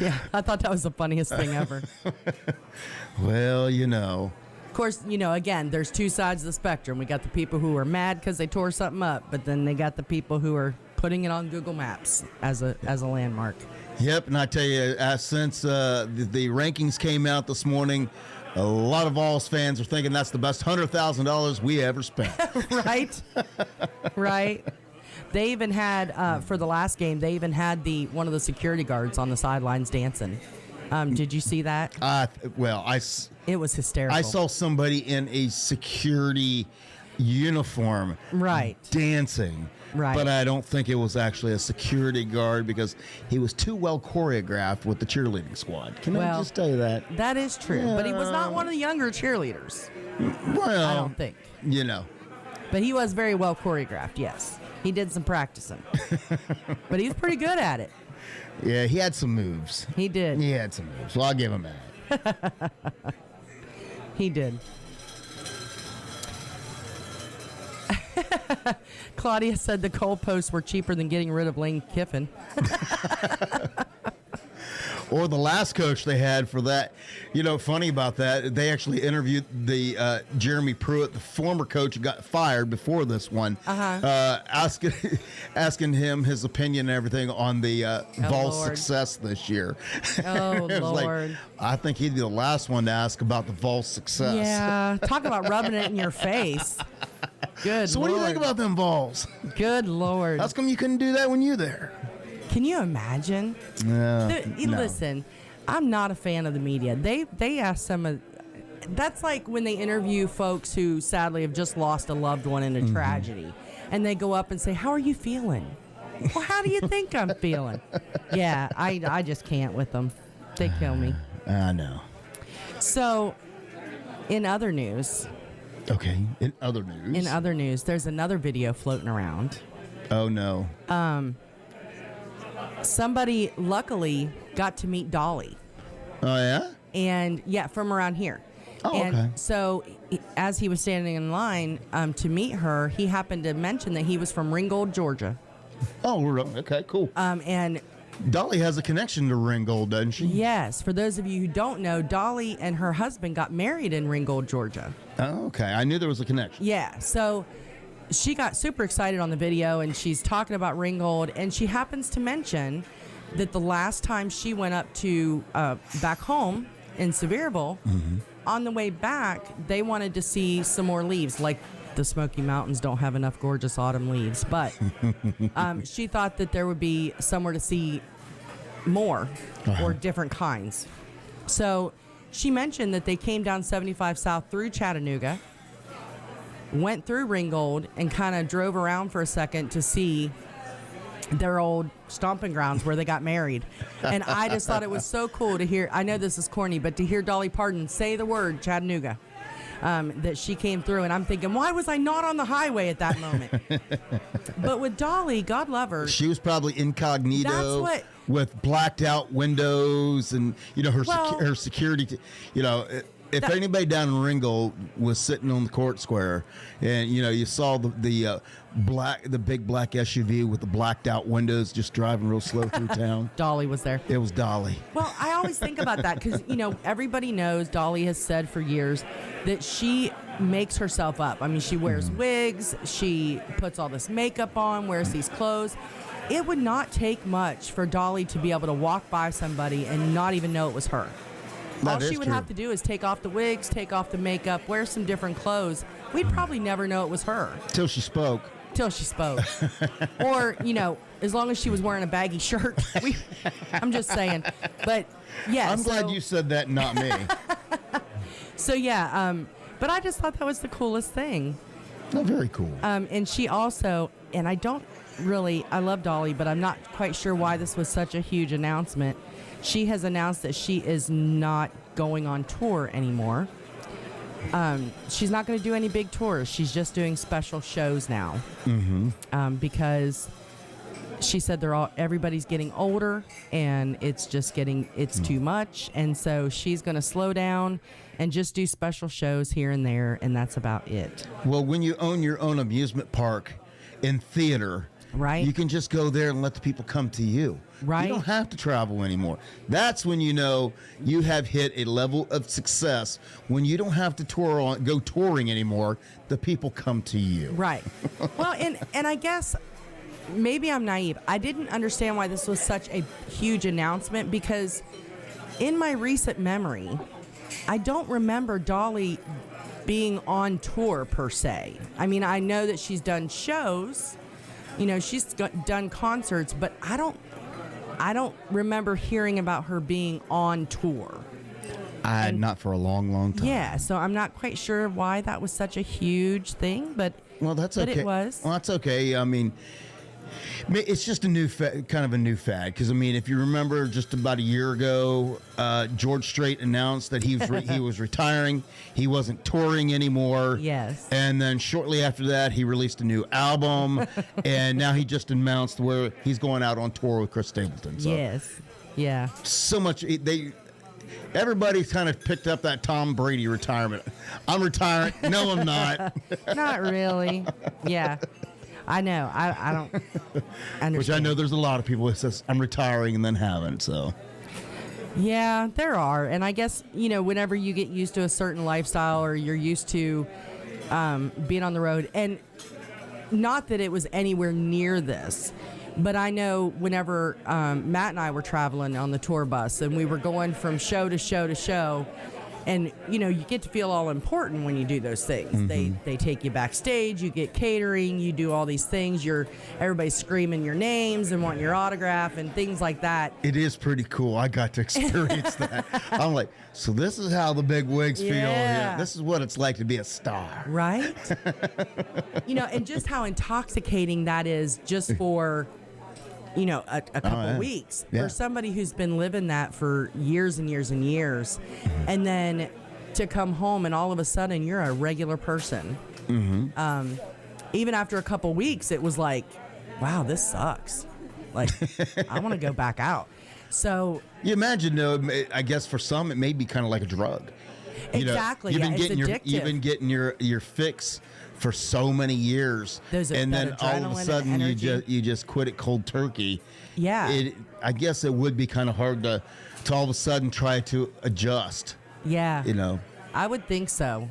Yeah, I thought that was the funniest thing ever. Well, Of course, again, there's two sides of the spectrum. We got the people who are mad because they tore something up, but then they got the people who are putting it on Google Maps as a landmark. Yep, and I tell you, since the rankings came out this morning, a lot of Vols fans are thinking that's the best $100,000 we ever spent. Right? Right. They even had, for the last game, they even had one of the security guards on the sidelines dancing. Did you see that? It was hysterical. I saw somebody in a security uniform dancing. Right. But I don't think it was actually a security guard because he was too well choreographed with the cheerleading squad. Can I just tell you that? That is true. Yeah. But he was not one of the younger cheerleaders. Well, I don't think. But he was very well choreographed, yes. He did some practicing. But he was pretty good at it. Yeah, he had some moves. He did. He had some moves. Well, I'll give him that. He did. Claudia said the goalposts were cheaper than getting rid of Lane Kiffin. Or the last coach they had for that. Funny about that, they actually interviewed the Jeremy Pruitt, the former coach who got fired before this one, asking him his opinion and everything on the Vols' success this year. Oh, Lord. I think he'd be the last one to ask about the Vols' success. Yeah, talk about rubbing it in your face. Good So Lord. What do you think about them Vols? Good Lord. How come you couldn't do that when you were there? Can you imagine? No. Listen, I'm not a fan of the media. They ask some of... That's like when they interview folks who sadly have just lost a loved one in a tragedy. And they go up and say, how are you feeling? Well, how do you think I'm feeling? Yeah, I just can't with them. They kill me. I know. So, in other news... Okay, in other news, there's another video floating around. Oh, no. Somebody luckily got to meet Dolly. Oh, yeah? And, from around here. Oh, and okay. So, as he was standing in line to meet her, he happened to mention that he was from Ringgold, Georgia. Oh, okay, cool. And Dolly has a connection to Ringgold, doesn't she? Yes. For those of you who don't know, Dolly and her husband got married in Ringgold, Georgia. Oh, okay. I knew there was a connection. Yeah. So she got super excited on the video, and she's talking about Ringgold, and she happens to mention that the last time she went up to back home in Sevierville, on the way back, they wanted to see some more leaves, like the Smoky Mountains don't have enough gorgeous autumn leaves, but she thought that there would be somewhere to see more or different kinds. So she mentioned that they came down 75 South through Chattanooga, went through Ringgold, and kind of drove around for a second to see their old stomping grounds where they got married. And I just thought it was so cool to hear, I know this is corny, but to hear Dolly Parton say the word Chattanooga. That she came through, and I'm thinking, why was I not on the highway at that moment? But with Dolly, God love her, she was probably incognito with blacked out windows and, her security, if anybody down in Ringgold was sitting on the court square and, you saw the big black SUV with the blacked out windows just driving real slow through town. Dolly was there. It was Dolly. Well, I always think about that because, everybody knows Dolly has said for years that she makes herself up. I mean, she wears wigs. She puts all this makeup on, wears these clothes. It would not take much for Dolly to be able to walk by somebody and not even know it was her. All she would have to do is take off the wigs, take off the makeup, wear some different clothes. We'd probably never know it was her. Till she spoke. Or, as long as she was wearing a baggy shirt. I'm just saying. But, yeah. I'm glad you said that, not me. So, yeah. But I just thought that was the coolest thing. Oh, very cool. And she also, and I love Dolly, but I'm not quite sure why this was such a huge announcement. She has announced that she is not going on tour anymore. She's not going to do any big tours. She's just doing special shows now. Because she said everybody's getting older and it's too much. And so she's going to slow down and just do special shows here and there. And that's about it. Well, when you own your own amusement park and theater, right, you can just go there and let the people come to you. Right. You don't have to travel anymore. That's when you know you have hit a level of success, when you don't have to go touring anymore. The people come to you. Right. Well, and I guess maybe I'm naive. I didn't understand why this was such a huge announcement because in my recent memory, I don't remember Dolly being on tour per se. I mean, I know that she's done shows. She's done concerts, but I don't remember hearing about her being on tour. Not for a long, long time. Yeah, so I'm not quite sure why that was such a huge thing, but that's okay. But it was. Well, that's okay. I mean, it's just a new kind of a new fad. Because if you remember, just about a year ago, George Strait announced that he was retiring. He wasn't touring anymore. Yes. And then shortly after that, he released a new album, and now he just announced where he's going out on tour with Chris Stapleton. So. Yes. Yeah. So much everybody's kind of picked up that Tom Brady retirement. I'm retiring. No, I'm not. Not really. Yeah. I know. I don't understand. Which I know there's a lot of people that says I'm retiring and then haven't. So. Yeah, there are. And I guess, whenever you get used to a certain lifestyle or you're used to being on the road, and not that it was anywhere near this, but I know whenever Matt and I were traveling on the tour bus and we were going from show to show to show, and, you get to feel all important when you do those things. Mm-hmm. They take you backstage, you get catering, you do all these things. Everybody's screaming your names and wanting your autograph and things like that. It is pretty cool. I got to experience that. I'm like, so this is how the big wigs feel. Yeah. This is what it's like to be a star. Right? And just how intoxicating that is just for... a couple weeks for somebody who's been living that for years and years and years. And then to come home and all of a sudden you're a regular person. Mm-hmm. Even after a couple weeks, it was like, wow, this sucks. Like, I want to go back out. So you imagine, though, I guess for some, it may be kind of like a drug. Exactly. You've been getting your fix for so many years, and then all of a sudden you just quit it cold turkey. Yeah, I guess it would be kind of hard to all of a sudden try to adjust. Yeah, I would think so.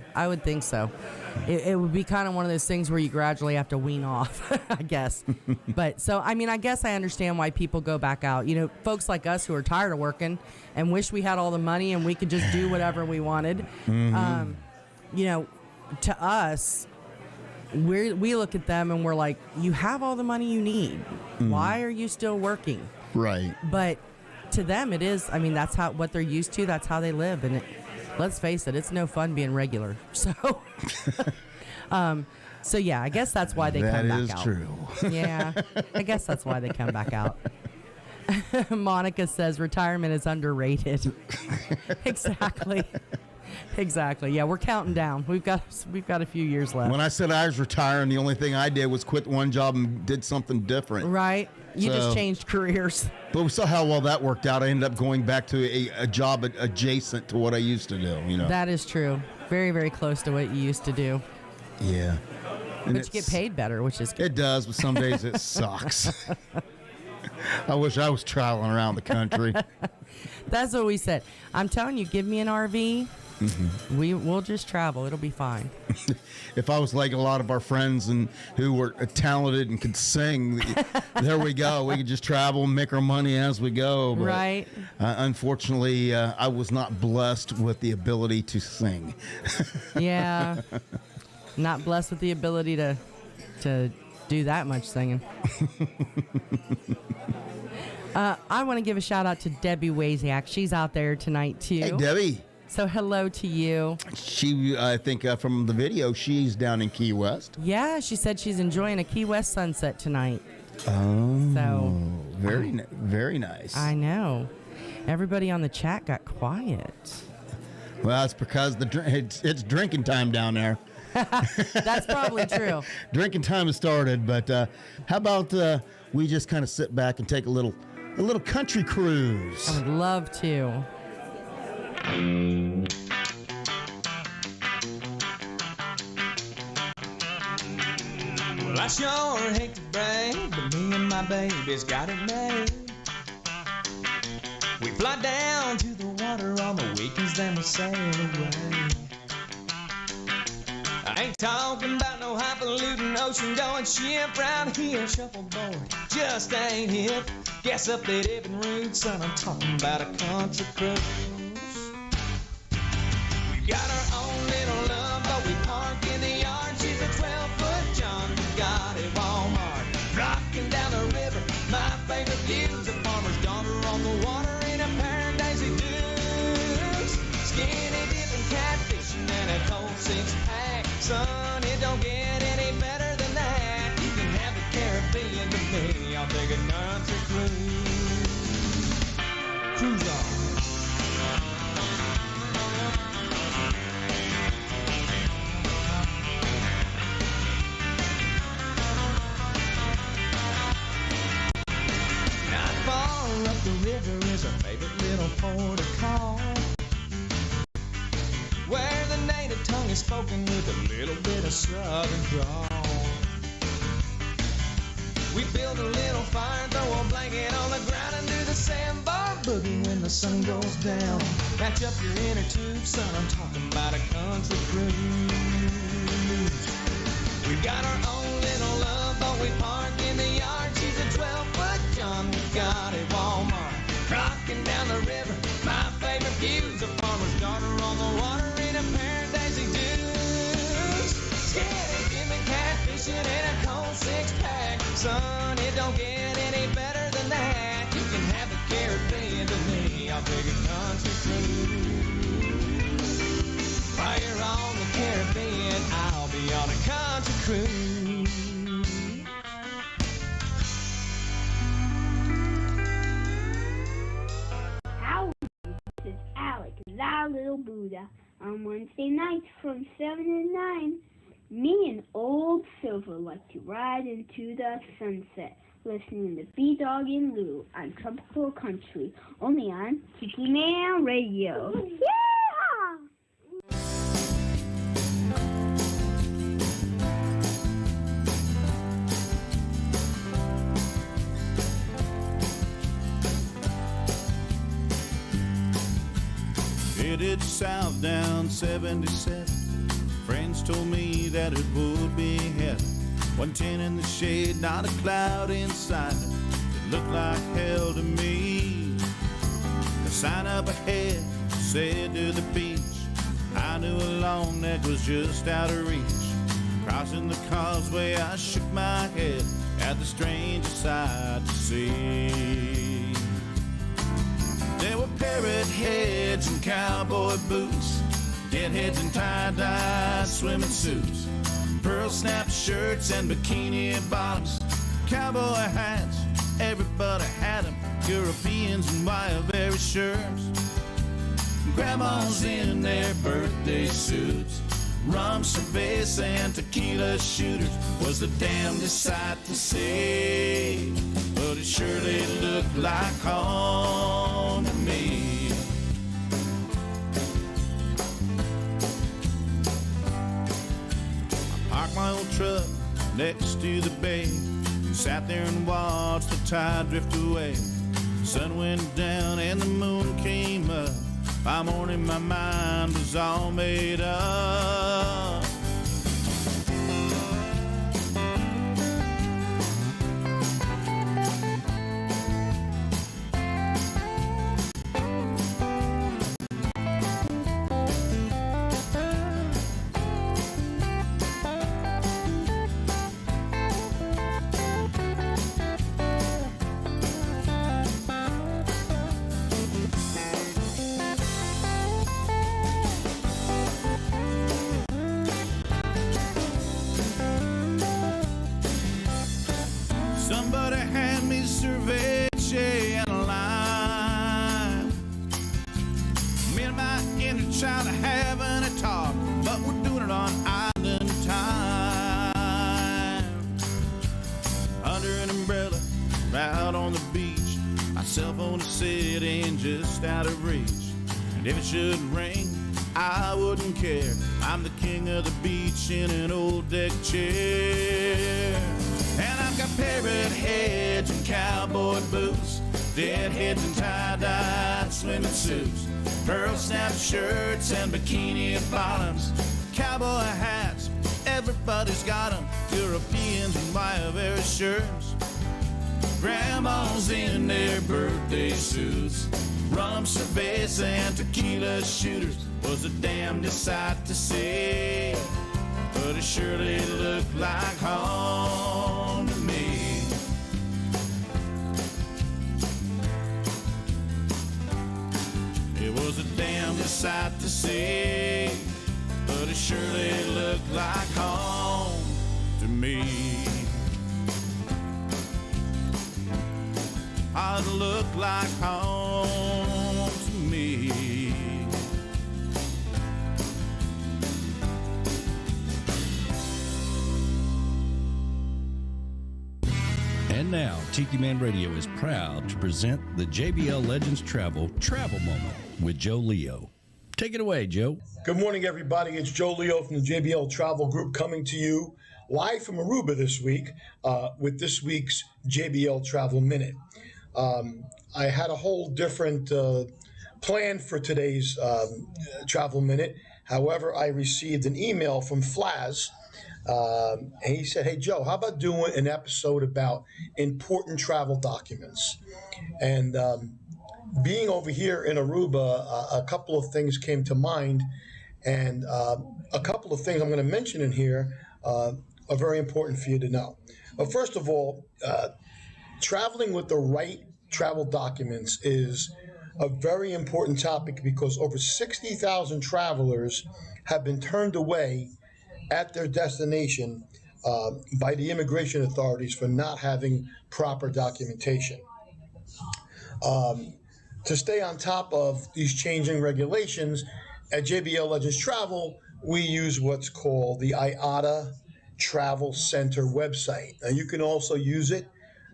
It would be kind of one of those things where you gradually have to wean off, I guess. But so I guess I understand why people go back out. Folks like us who are tired of working and wish we had all the money and we could just do whatever we wanted. Mm-hmm. To us, we look at them and we're like, you have all the money you need. Mm-hmm. Why are you still working? Right. But to them, it is. That's what they're used to. That's how they live. And let's face it, it's no fun being regular. So, so yeah, I guess that's why they come back out. That is true. Yeah, I guess that's why they come back out. Monica says retirement is underrated. Exactly. Exactly. Yeah, we're counting down. We've got a few years left. When I said I was retiring, the only thing I did was quit one job and did something different. Right. You So- just changed careers. But we saw how well that worked out. I ended up going back to a job adjacent to what I used to do, you know. That is true. Very, very close to what you used to do. Yeah. And But you get paid better, which is good. It does, but some days it sucks. I wish I was traveling around the country. That's what we said. I'm telling you, give me an RV. We'll just travel. It'll be fine. If I was like a lot of our friends and who were talented and could sing, there we go. We could just travel and make our money as we go. But, Right. Unfortunately, I was not blessed with the ability to sing. Yeah. Not blessed with the ability to do that much singing. I want to give a shout out to Debbie Waziak. She's out there tonight too. Hey, Debbie. So hello to you. She, I think from the video, she's down in Key West. Yeah, she said she's enjoying a Key West sunset tonight. Oh, So very nice. I know. Everybody on the chat got quiet. Well, it's because it's drinking time down there. That's probably true. Drinking time has started, but how about we just kind of sit back and take a little country cruise? I would love to. Well, I sure hate to brag, but me and my baby's got it made. We fly down to the water on the weekends, then we sail away. I ain't talking about no highfalutin ocean-going ship round here, shuffleboard just ain't hip. Guess up that Evan Root, son, I'm talking about a country cruise. We got our own little love, but we park in the yard. She's a 12-foot John Gotti Walmart, rocking down the river. My favorite view's a farmer's daughter on the water in a pair of Daisy Dukes. Skinny dipping, catfishing, and a cold six-pack. Son, it don't get any better than that. You can have the Caribbean to me. I'll take a country cruise. Cruise on. Not far up the river is our favorite little port of call, where the native tongue is spoken with a little bit of southern drawl. We build a little fire, throw a blanket on the ground, and do the sandbar boogie when the sun goes down. Catch up your inner tube, son, I'm talking about a country cruise. We've got our own little love boat, we park in the yard. She's a 12-foot John Gotti Walmart, rocking down the river. My favorite view's a farmer's daughter on the water in a pair of Daisy Dukes. Skinny dipping, catfishing, and a cold six-pack. Son, it don't get any better than that. You can have the Caribbean to me. I'll take a country cruise. While you're on the Caribbean, I'll be on a country cruise. Howdy, this is Alec, that little Buddha. On Wednesday nights from 7 to 9, me and old Silver like to ride into the sunset, listening to B-Dawg and Lou on Tropical Country, only on Tiki Man Radio. Yeah! Headed south down 77. Friends told me that it would be heaven. 110 in the shade, not a cloud inside. It looked like hell to me. The sign up ahead said to the beach. I knew a long neck was just out of reach. Crossing the causeway, I shook my head at the stranger sight to see. There were parrot heads and cowboy boots, deadheads and tie-dye swimming suits, pearl snap shirts and bikini bottoms, cowboy hats, everybody had them, Europeans and wire-berry shirts, grandmas in their birthday suits, Rum, cerveza, and tequila shooters was the damnedest sight to see. But it surely looked like home to me. I parked my old truck next to the bay, sat there and watched the tide drift away. The sun went down and the moon came up. By morning my mind was all made up. Somebody hand me cerveza and a lime. Me and my inner child are having a talk, but we're doing it on island time. Under an umbrella, out on the beach, my cell phone is sitting just out of reach. And if it should ring, I wouldn't care. I'm the king of the beach in an old deck chair. And I've got parrot heads and cowboy boots, deadheads and tie-dyed swimming suits, pearl snap shirts and bikini bottoms, cowboy hats, everybody's got them, Europeans and wire shirts, grandmas in their birthday suits, rum, cerveza, and tequila shooters was the damnedest sight to see. But it surely looked like home to me. It was a damnedest sight to see, but it surely looked like home to me. It looked like home to me. And now, Tiki Man Radio is proud to present the JBL Legends Travel Moment with Joe Leo. Take it away, Joe. Good morning, everybody. It's Joe Leo from the JBL Travel Group coming to you live from Aruba this week with this week's JBL Travel Minute. I had a whole different plan for today's Travel Minute. However, I received an email from Flaz. And he said, hey, Joe, how about doing an episode about important travel documents? And being over here in Aruba, a couple of things came to mind. And a couple of things I'm going to mention in here are very important for you to know. But first of all, traveling with the right travel documents is a very important topic because over 60,000 travelers have been turned away at their destination by the immigration authorities for not having proper documentation. To stay on top of these changing regulations, at JBL Legends Travel, we use what's called the IATA Travel Center website. Now you can also use it.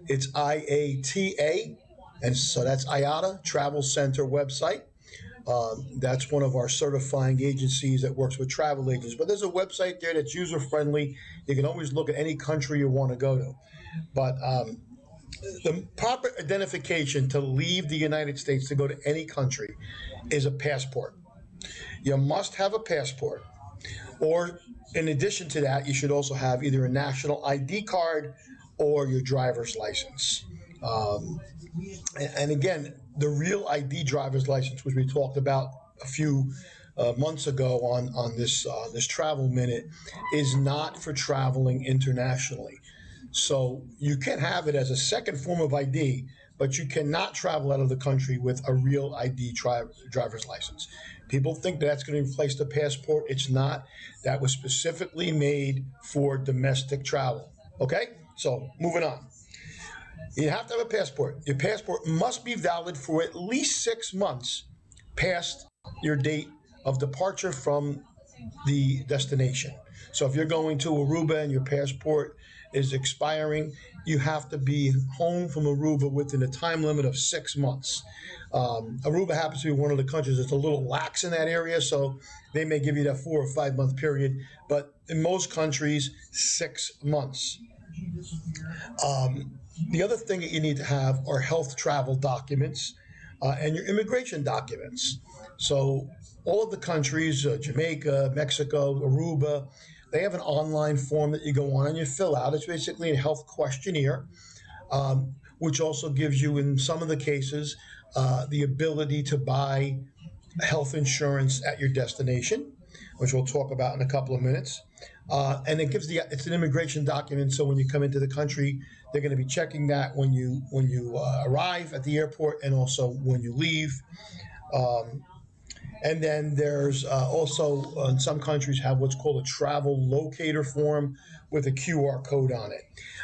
It's IATA, and so that's IATA Travel Center website. That's one of our certifying agencies that works with travel agents. But there's a website there that's user-friendly. You can always look at any country you want to go to. But the proper identification to leave the United States to go to any country is a passport. You must have a passport. Or in addition to that, you should also have either a national ID card or your driver's license. And again, the real ID driver's license, which we talked about a few months ago on this travel minute, is not for traveling internationally. So you can have it as a second form of ID, but you cannot travel out of the country with a real ID driver's license. People think that's going to replace the passport. It's not. That was specifically made for domestic travel. Okay? So moving on. You have to have a passport. Your passport must be valid for at least 6 months past your date of departure from the destination. So if you're going to Aruba and your passport is expiring, you have to be home from Aruba within a time limit of 6 months. Aruba happens to be one of the countries that's a little lax in that area, so they may give you that 4 or 5 month period, but in most countries, 6 months. The other thing that you need to have are health travel documents and your immigration documents. So all of the countries, Jamaica, Mexico, Aruba, they have an online form that you go on and you fill out. It's basically a health questionnaire, which also gives you, in some of the cases, the ability to buy health insurance at your destination, which we'll talk about in a couple of minutes. And it's an immigration document, so when you come into the country, they're going to be checking that when you arrive at the airport and also when you leave. And then there's also, in some countries, have what's called a travel locator form with a QR code on it.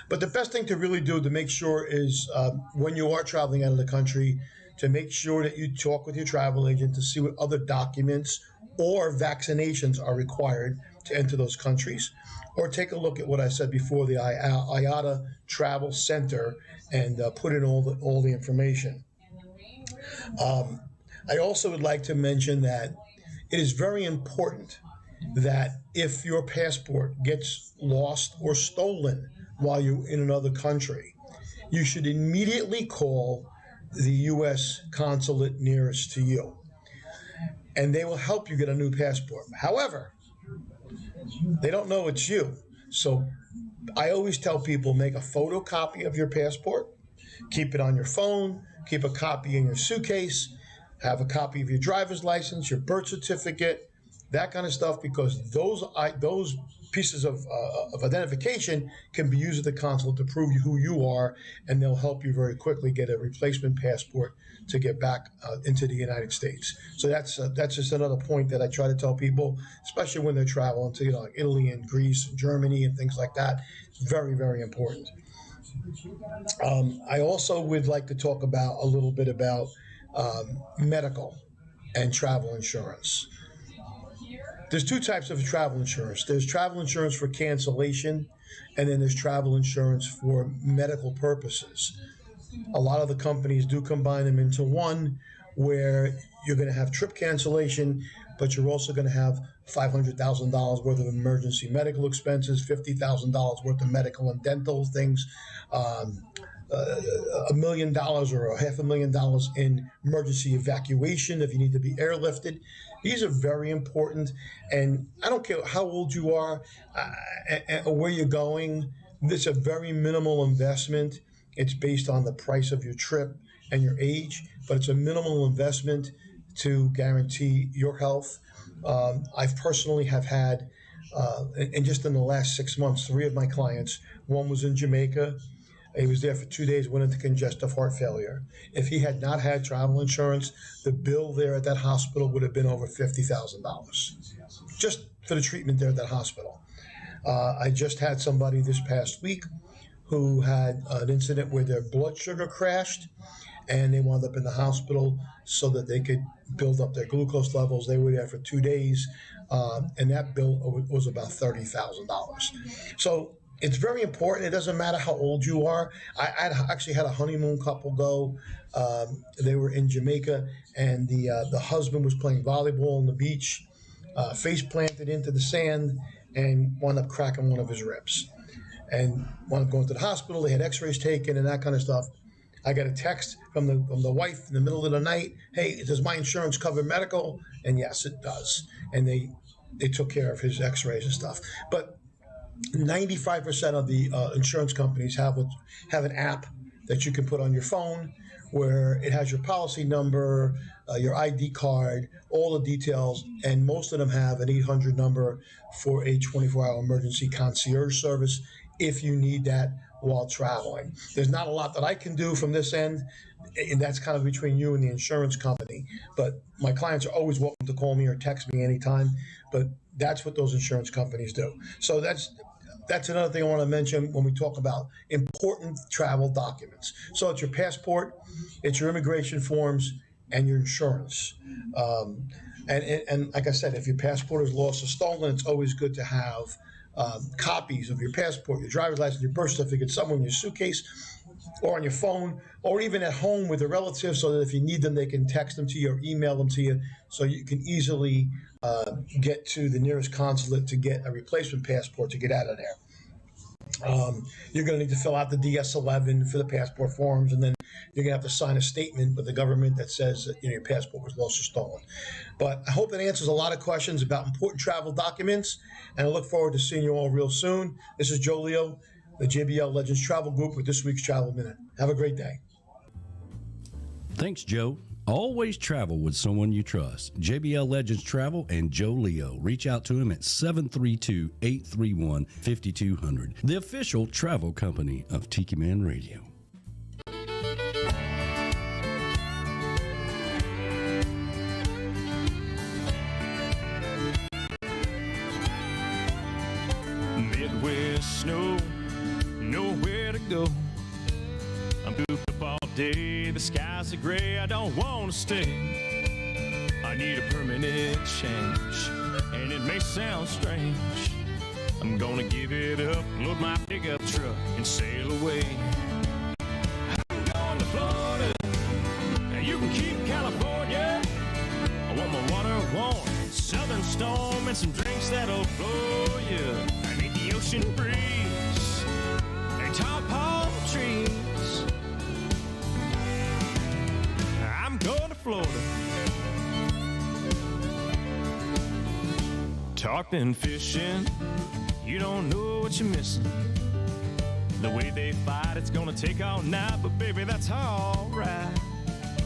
But the best thing to really do to make sure is when you are traveling out of the country, to make sure that you talk with your travel agent to see what other documents or vaccinations are required to enter those countries. Or take a look at what I said before, the IATA Travel Center, and put in all the information. I also would like to mention that it is very important that if your passport gets lost or stolen while you're in another country, you should immediately call the U.S. consulate nearest to you, and they will help you get a new passport. However, they don't know it's you. So I always tell people, make a photocopy of your passport, keep it on your phone, keep a copy in your suitcase, have a copy of your driver's license, your birth certificate, that kind of stuff, because those pieces of identification can be used at the consulate to prove who you are, and they'll help you very quickly get a replacement passport to get back into the United States. So that's just another point that I try to tell people, especially when they're traveling to like Italy and Greece and Germany and things like that. It's very, very important. I also would like to talk about a little bit about medical and travel insurance. There's two types of travel insurance. There's travel insurance for cancellation, and then there's travel insurance for medical purposes. A lot of the companies do combine them into one, where you're going to have trip cancellation, but you're also going to have $500,000 worth of emergency medical expenses, $50,000 worth of medical and dental things, $1 million or $500,000 in emergency evacuation if you need to be airlifted. These are very important, and I don't care how old you are or where you're going. This is a very minimal investment. It's based on the price of your trip and your age, but it's a minimal investment to guarantee your health. I've personally have had, and just in the last 6 months, 3 of my clients. One was in Jamaica. He was there for 2 days, went into congestive heart failure. If he had not had travel insurance, the bill there at that hospital would have been over $50,000 just for the treatment there at that hospital. I just had somebody this past week who had an incident where their blood sugar crashed, and they wound up in the hospital so that they could build up their glucose levels. They were there for 2 days, and that bill was about $30,000. So it's very important. It doesn't matter how old you are. I actually had a honeymoon couple go. They were in Jamaica, and the husband was playing volleyball on the beach, face planted into the sand, and wound up cracking one of his ribs. And wound up going to the hospital. They had x-rays taken and that kind of stuff. I got a text from the wife in the middle of the night. Hey, does my insurance cover medical? And yes, it does. And they took care of his x-rays and stuff. But 95% of the insurance companies have an app that you can put on your phone where it has your policy number, your ID card, all the details, and most of them have an 800 number for a 24-hour emergency concierge service if you need that while traveling. There's not a lot that I can do from this end, and that's kind of between you and the insurance company. But my clients are always welcome to call me or text me anytime, but that's what those insurance companies do. So that's another thing I want to mention when we talk about important travel documents. So it's your passport, it's your immigration forms, and your insurance. And like I said, if your passport is lost or stolen, it's always good to have copies of your passport, your driver's license, your birth certificate, somewhere in your suitcase or on your phone, or even at home with a relative, so that if you need them, they can text them to you or email them to you, so you can easily get to the nearest consulate to get a replacement passport to get out of there. You're going to need to fill out the DS-11 for the passport forms, and then you're going to have to sign a statement with the government that says that your passport was lost or stolen. But I hope that answers a lot of questions about important travel documents, and I look forward to seeing you all real soon. This is Joe Leo, the JBL Legends Travel Group, with this week's Travel Minute. Have a great day. Thanks, Joe. Always travel with someone you trust. JBL Legends Travel and Joe Leo. Reach out to him at 732-831-5200. The official travel company of Tiki Man Radio. Midwest snow, nowhere to go. I'm cooped up all day, the skies are gray, I don't want to stay. I need a permanent change, and it may sound strange. I'm gonna give it up, load my pickup truck, and sail away. I'm going to Florida, and you can keep California. I want my water warm, southern storm, and some drinks that'll blow you. I need the ocean breeze, and tall palm trees. I'm going to Florida. Talking fishing, you don't know what you're missing. The way they fight, it's gonna take all night, but baby, that's alright.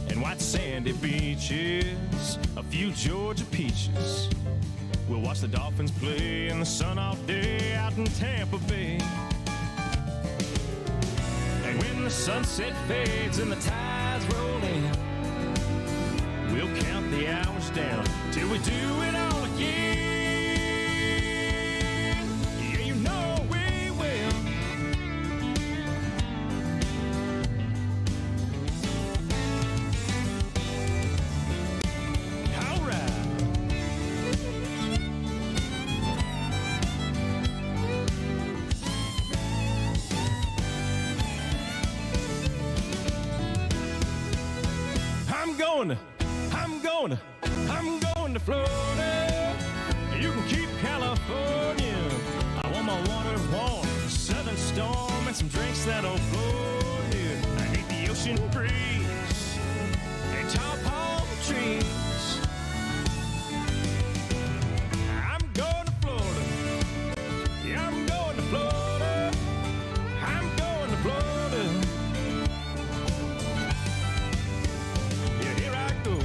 And white sandy beaches, a few Georgia peaches. We'll watch the dolphins play in the sun all day out in Tampa Bay. And when the sunset fades and the tides roll in, we'll count the hours down till we do it all again. Yeah, you know we will. All right. I'm going to Florida. You can keep California. I want my water warm, southern storm, and some drinks that'll blow you. I need the ocean breeze and tall palm trees. I'm going to Florida. Yeah, I'm going to Florida. I'm going to Florida. Yeah, here I go.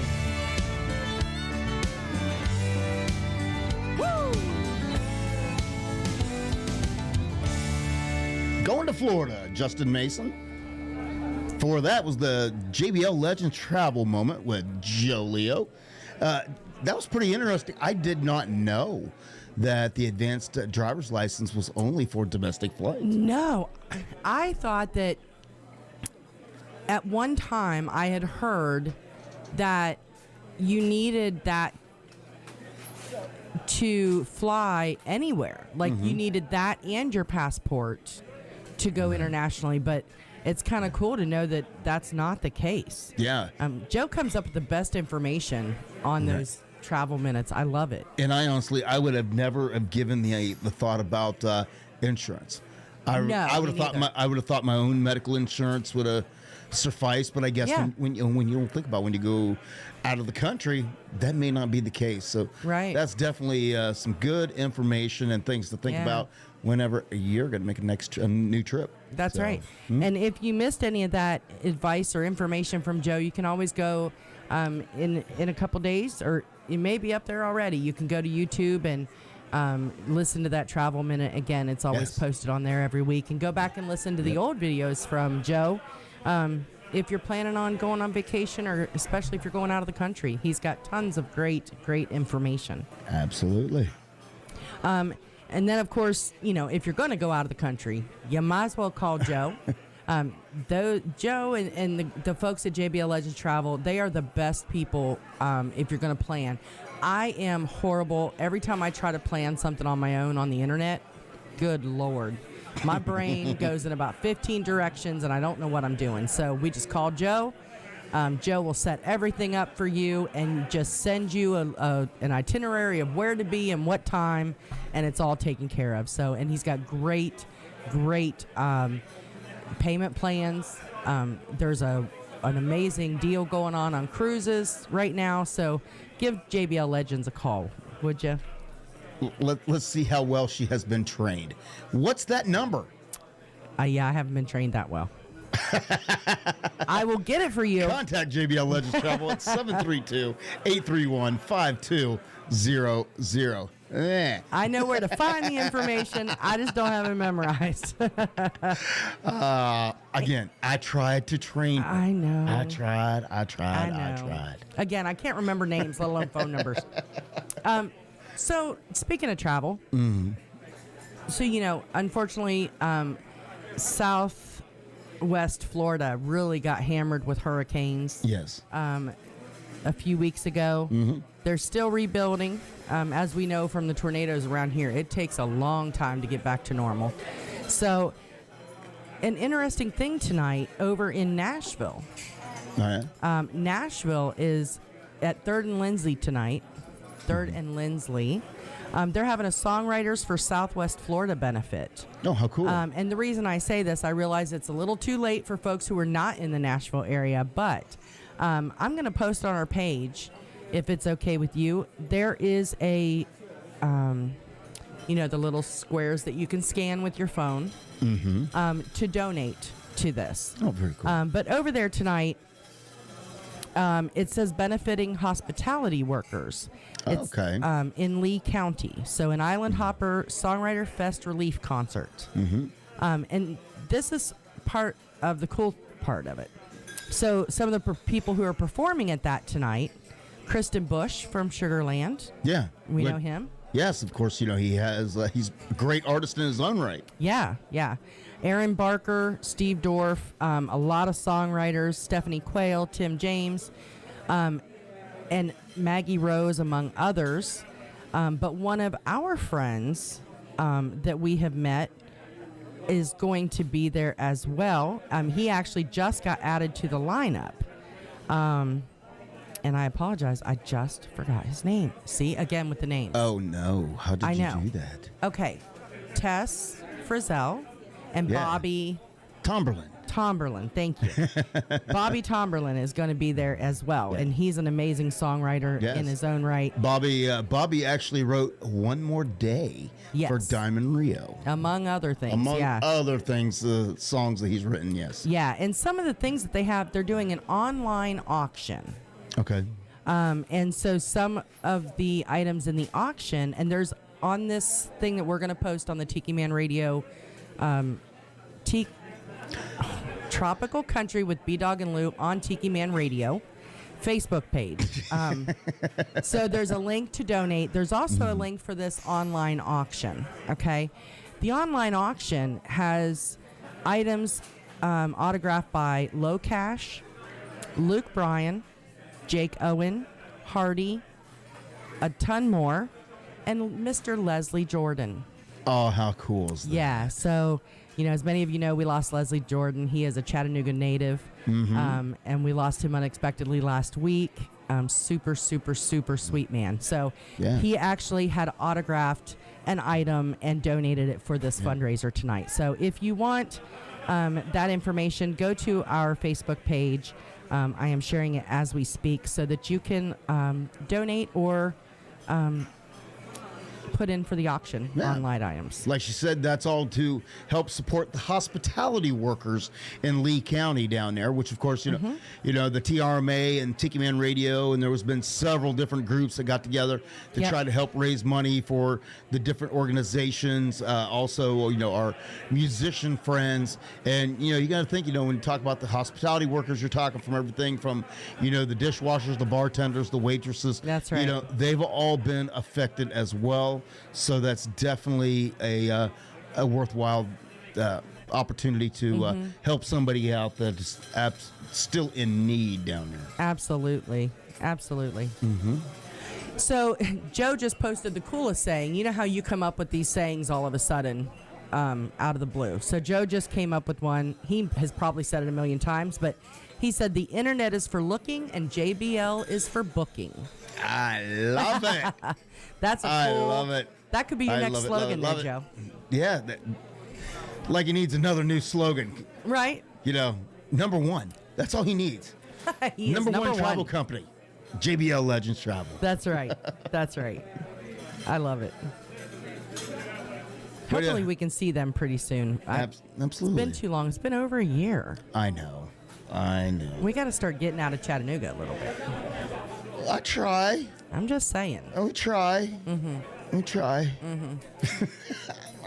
Going to Florida, Justin Mason. For that was the JBL Legends Travel Moment with Joe Leo. That was pretty interesting. I did not know that the advanced driver's license was only for domestic flights. No, I thought that at one time I had heard that you needed that to fly anywhere. Like you needed that and your passport to go internationally, but it's kind of cool to know that that's not the case. Yeah. Joe comes up with the best information on those travel minutes. I love it. And I honestly, I would have never have given the thought about insurance. I would have thought my own medical insurance would have sufficed. But I guess when you don't think about when you go out of the country, that may not be the case. So that's definitely some good information and things to think about whenever you're going to make a new trip. That's right. And if you missed any of that advice or information from Joe, you can always go in a couple days, or it may be up there already. You can go to YouTube and listen to that travel minute again. It's always posted on there every week. And go back and listen to the old videos from Joe. If you're planning on going on vacation, or especially if you're going out of the country, he's got tons of great information. Absolutely. And then, of course, if you're going to go out of the country, you might as well call Joe. Though Joe and the folks at JBL Legends Travel, they are the best people if you're going to plan. I am horrible. Every time I try to plan something on my own on the internet, good Lord, my brain goes in about 15 directions and I don't know what I'm doing. So we just call Joe. Joe will set everything up for you and just send you an itinerary of where to be and what time, and it's all taken care of. So, and he's got great payment plans. There's an amazing deal going on cruises right now. So give JBL Legends a call, would you? Let's see how well she has been trained. What's that number? Yeah, I haven't been trained that well. I will get it for you. Contact JBL Legends Travel at 732-831-5200. I know where to find the information. I just don't have it memorized. Again, I tried to train her. I know. I tried. Again, I can't remember names, let alone phone numbers. So, speaking of travel, so, unfortunately, Southwest Florida really got hammered with hurricanes. Yes. A few weeks ago. They're still rebuilding. As we know from the tornadoes around here, it takes a long time to get back to normal. So, an interesting thing tonight over in Nashville. Nashville is at 3rd and Lindsley tonight. 3rd and Lindsley. They're having a Songwriters for Southwest Florida benefit. Oh, how cool. And the reason I say this, I realize it's a little too late for folks who are not in the Nashville area, but I'm going to post on our page, if it's okay with you. There is the little squares that you can scan with your phone to donate to this. Oh, very cool. But over there tonight, it says benefiting hospitality workers. It's, in Lee County. So an Island Hopper Songwriter Fest Relief Concert. And this is part of the cool part of it. So some of the people who are performing at that tonight, Kristen Bush from Sugarland. Yeah. We know him. Yes, of course. He's a great artist in his own right. Yeah. Aaron Barker, Steve Dorff, a lot of songwriters, Stephanie Quayle, Tim James, and Maggie Rose, among others. But one of our friends that we have met is going to be there as well. He actually just got added to the lineup. And I apologize, I just forgot his name. See, again with the names. Oh, no. How did you do that? Okay. Tess Frizzell and Bobby Tomberlin, thank you. Bobby Tomberlin is going to be there as well, and he's an amazing songwriter in his own right. Bobby actually wrote One More Day for Diamond Rio. Among other things, other things, songs that he's written, yes. Yeah, and some of the things that they have, they're doing an online auction. Okay. And so some of the items in the auction, and there's on this thing that we're going to post on the Tiki Man Radio, Tropical Country with B-Dawg and Lou on Tiki Man Radio Facebook page. So there's a link to donate. There's also a link for this online auction. Okay. The online auction has items autographed by Low Cash, Luke Bryan, Jake Owen, Hardy, a ton more, and Mr. Leslie Jordan. Oh, how cool is that? Yeah, so, as many of you know, we lost Leslie Jordan. He is a Chattanooga native, and we lost him unexpectedly last week. Super, super, super sweet man. So he actually had autographed an item and donated it for this fundraiser tonight. So if you want that information, go to our Facebook page. I am sharing it as we speak so that you can donate or put in for the auction on light items. Like she said, that's all to help support the hospitality workers in Lee County down there, which of course, the TRMA and Tiki Man Radio, and there has been several different groups that got together to try to help raise money for the different organizations. Also, our musician friends. And, you got to think, when you talk about the hospitality workers, you're talking from everything from, the dishwashers, the bartenders, the waitresses. That's right. They've all been affected as well. So that's definitely a worthwhile opportunity to help somebody out that is still in need down there. Absolutely. So Joe just posted the coolest saying. You know how you come up with these sayings all of a sudden out of the blue. So Joe just came up with one. He has probably said it a million times, but he said the internet is for looking and JBL is for booking. I love it. That's a cool. I love it. That could be your next slogan there, Joe. Yeah. Like he needs another new slogan. Right. You know, number one. That's all he needs. He is number one travel company. JBL Legends Travel. That's right. That's right. I love it. Hopefully we can see them pretty soon. Absolutely. It's been too long. It's been over a year. I know. We got to start getting out of Chattanooga a little bit. I try. I'm just saying. We try. We try.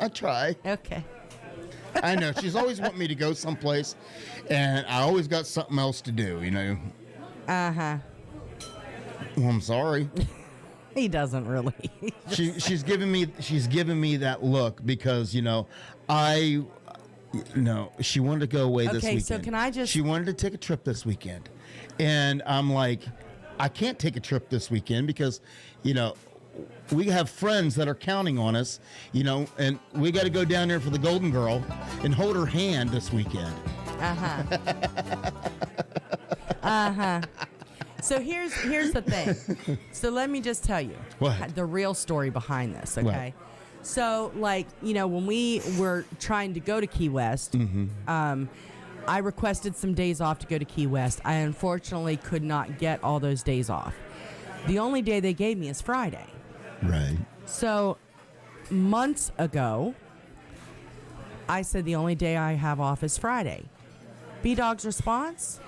I try. Okay. I know. She's always wanting me to go someplace, and I always got something else to do, you know. Uh-huh. Well, I'm sorry. He doesn't really. She's giving me that look because, you know, she wanted to go away this weekend. Okay, so can I just... She wanted to take a trip this weekend. And I'm like, I can't take a trip this weekend because, you know, we have friends that are counting on us, you know, and we got to go down there for the Golden Girl and hold her hand this weekend. So here's the thing. So let me just tell you the real story behind this, okay? What? So, like, you know, when we were trying to go to Key West, I requested some days off to go to Key West. I unfortunately could not get all those days off. The only day they gave me is Friday. Right. So months ago, I said the only day I have off is Friday. B-Dog's response?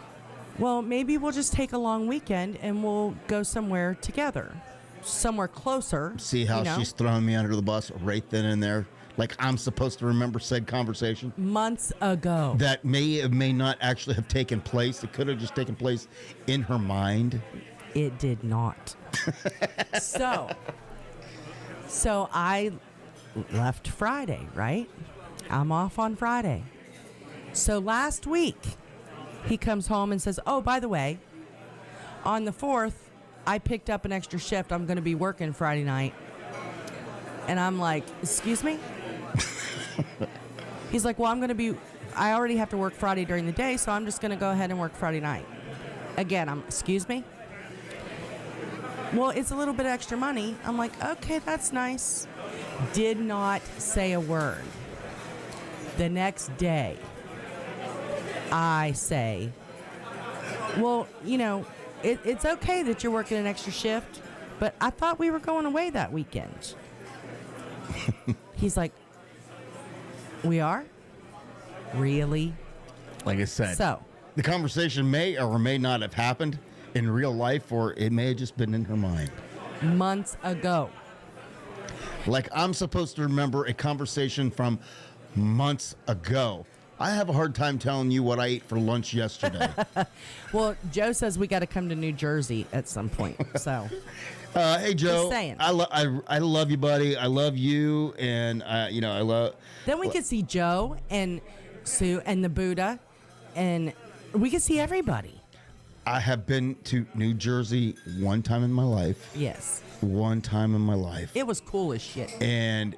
Well, maybe we'll just take a long weekend and we'll go somewhere together, somewhere closer. See how she's throwing me under the bus right then and there? Like I'm supposed to remember said conversation? Months ago. That may not actually have taken place. It could have just taken place in her mind. It did not. So I left Friday, right? I'm off on Friday. So last week, he comes home and says, oh, by the way, on the 4th, I picked up an extra shift. I'm going to be working Friday night. And I'm like, excuse me? He's like, well, I already have to work Friday during the day, so I'm just going to go ahead and work Friday night. Again, excuse me? Well, it's a little bit extra money. I'm like, okay, that's nice. Did not say a word. The next day, I say, well, you know, it's okay that you're working an extra shift, but I thought we were going away that weekend. He's like, we are? Really? Like I said, so the conversation may or may not have happened in real life, or it may have just been in her mind. Months ago. Like I'm supposed to remember a conversation from months ago. I have a hard time telling you what I ate for lunch yesterday. Well, Joe says we got to come to New Jersey at some point. So, hey Joe, just saying. I love you, buddy. I love you, and you know I love. Then we could see Joe and Sue and the Buddha, and we could see everybody. I have been to New Jersey one time in my life. Yes. One time in my life. It was cool as shit. And,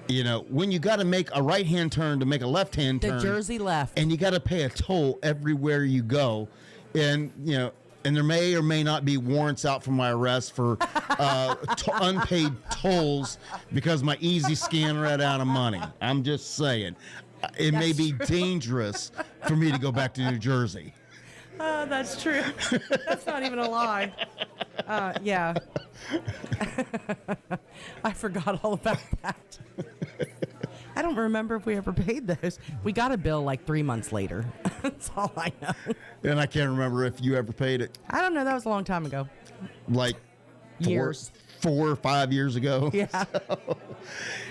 you know, when you got to make a right-hand turn to make a left-hand turn. The Jersey left. And you got to pay a toll everywhere you go. And, you know, and there may or may not be warrants out for my arrest for unpaid tolls because my Easy Scan ran out of money. I'm just saying. It may be dangerous for me to go back to New Jersey. Oh, that's true. That's not even a lie. Yeah. I forgot all about that. I don't remember if we ever paid those. We got a bill like 3 months later. That's all I know. And I can't remember if you ever paid it. I don't know. That was a long time ago. Like years. 4 or 5 years ago. Yeah. So,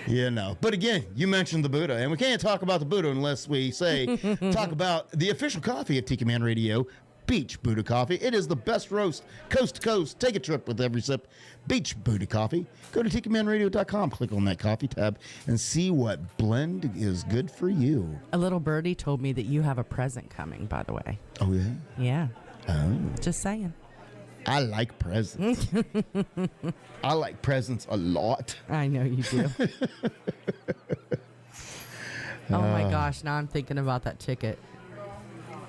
you know. But again, you mentioned the Buddha, and we can't talk about the Buddha unless we say talk about the official coffee of Tiki Man Radio, Beach Buddha Coffee. It is the best roast, coast to coast. Take a trip with every sip. Beach Buddha Coffee. Go to TikiManRadio.com, click on that coffee tab, and see what blend is good for you. A little birdie told me that you have a present coming, by the way. Oh, yeah? Yeah. Oh. Just saying. I like presents. I like presents a lot. I know you do. Oh, my gosh. Now I'm thinking about that ticket.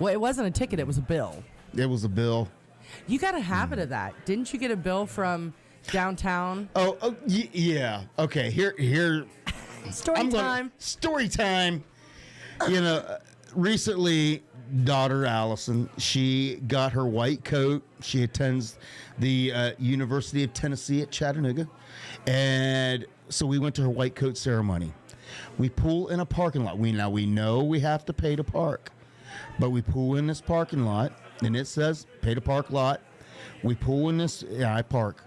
Well, it wasn't a ticket. It was a bill. It was a bill. You got a habit of that. Didn't you get a bill from downtown? Yeah. Okay, here. Story time. Story time. You know, recently, daughter Allison, she got her white coat. She attends the University of Tennessee at Chattanooga. And so we went to her white coat ceremony. We pull in a parking lot. We know we have to pay to park. But we pull in this parking lot, and it says, pay to park lot. We pull in this, I park.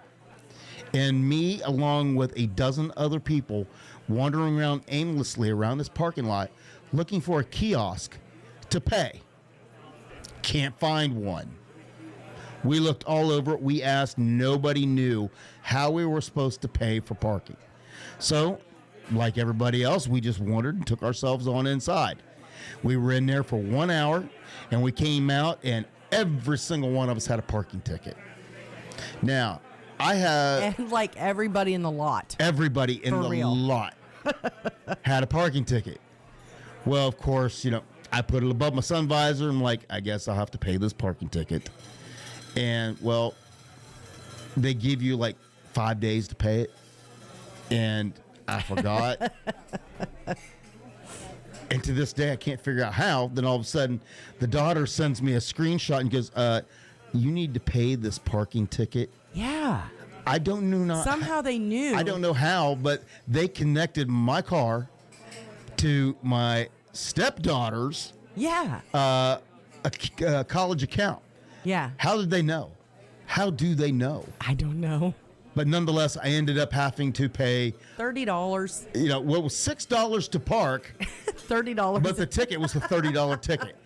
And me, along with a dozen other people, wandering around aimlessly around this parking lot, looking for a kiosk to pay. Can't find one. We looked all over it. We asked. Nobody knew how we were supposed to pay for parking. So, like everybody else, we just wandered and took ourselves on inside. We were in there for 1 hour, and we came out, and every single one of us had a parking ticket. Now, I had... And like everybody in the lot. Everybody in the lot had a parking ticket. Well, of course, you know, I put it above my sun visor. I'm like, I guess I'll have to pay this parking ticket. And, well, they give you like 5 days to pay it. And I forgot. And to this day, I can't figure out how. Then all of a sudden, the daughter sends me a screenshot and goes, you need to pay this parking ticket. Yeah. I don't know. Somehow they knew. I don't know how, but they connected my car to my stepdaughter's a college account. Yeah. How did they know? How do they know? I don't know. But nonetheless, I ended up having to pay $30. You know, what was $6 to park. $30. But the ticket was a $30 ticket.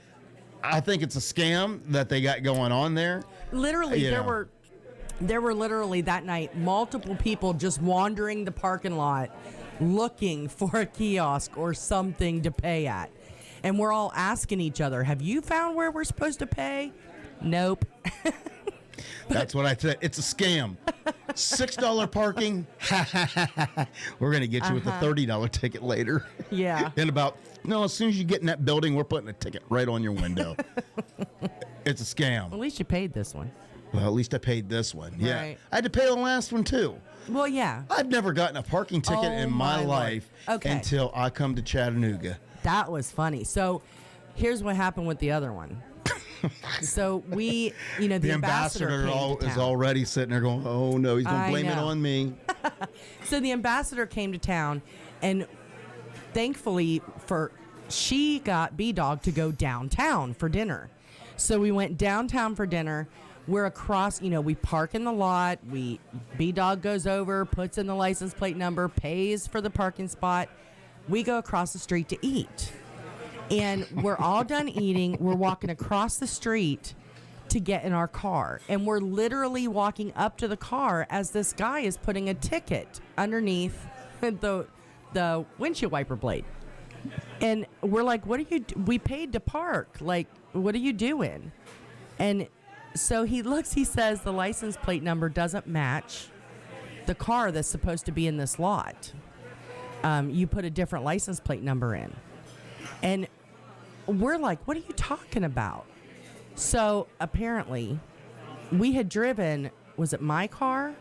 I think it's a scam that they got going on there. Literally, there were literally that night multiple people just wandering the parking lot looking for a kiosk or something to pay at. And we're all asking each other, have you found where we're supposed to pay? Nope. That's what I said. It's a scam. $6 parking. We're going to get you with a $30 ticket later. Yeah. As soon as you get in that building, we're putting a ticket right on your window. It's a scam. At least you paid this one. Well, at least I paid this one. Yeah. Right. I had to pay the last one, too. Well, yeah. I've never gotten a parking ticket in my life until I come to Chattanooga. That was funny. So here's what happened with the other one. So we, the ambassador is already sitting there going, oh, no, he's going to blame it on me. So the ambassador came to town, and thankfully she got B-Dawg to go downtown for dinner. So we went downtown for dinner. We're across, we park in the lot. B-Dawg goes over, puts in the license plate number, pays for the parking spot. We go across the street to eat. And we're all done eating. We're walking across the street to get in our car. And we're literally walking up to the car as this guy is putting a ticket underneath the windshield wiper blade. And we're like, we paid to park. Like, what are you doing? And so he says the license plate number doesn't match the car that's supposed to be in this lot. You put a different license plate number in. And we're like, what are you talking about? So apparently we had driven, was it my car?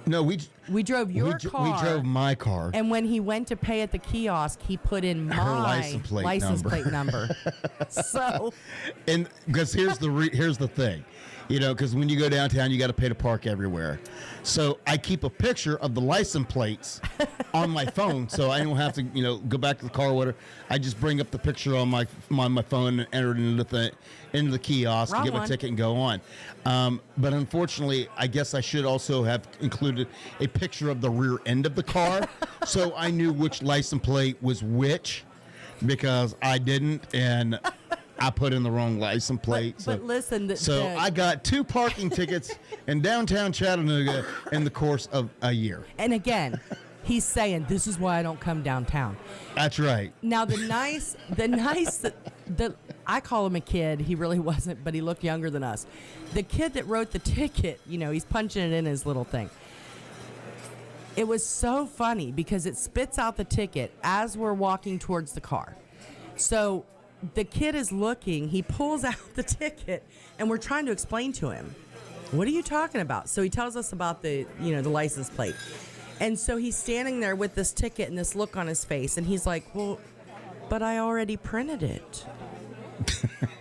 No, we drove your car. We drove my car. And when he went to pay at the kiosk, he put in my license plate number. So, and because here's the thing, because when you go downtown, you got to pay to park everywhere. So I keep a picture of the license plates on my phone, so I don't have to, go back to the car or whatever. I just bring up the picture on my phone and enter it into the kiosk, and get my ticket and go on. But unfortunately, I guess I should also have included a picture of the rear end of the car, so I knew which license plate was which, because I didn't, and I put in the wrong license plate. But listen, I got 2 parking tickets in downtown Chattanooga in the course of a year. And again, he's saying this is why I don't come downtown. That's right. Now I call him a kid. He really wasn't, but he looked younger than us. The kid that wrote the ticket, he's punching it in his little thing. It was so funny because it spits out the ticket as we're walking towards the car. So the kid is looking, he pulls out the ticket, and we're trying to explain to him, what are you talking about? So he tells us about the license plate. And so he's standing there with this ticket and this look on his face, and he's like, well, but I already printed it.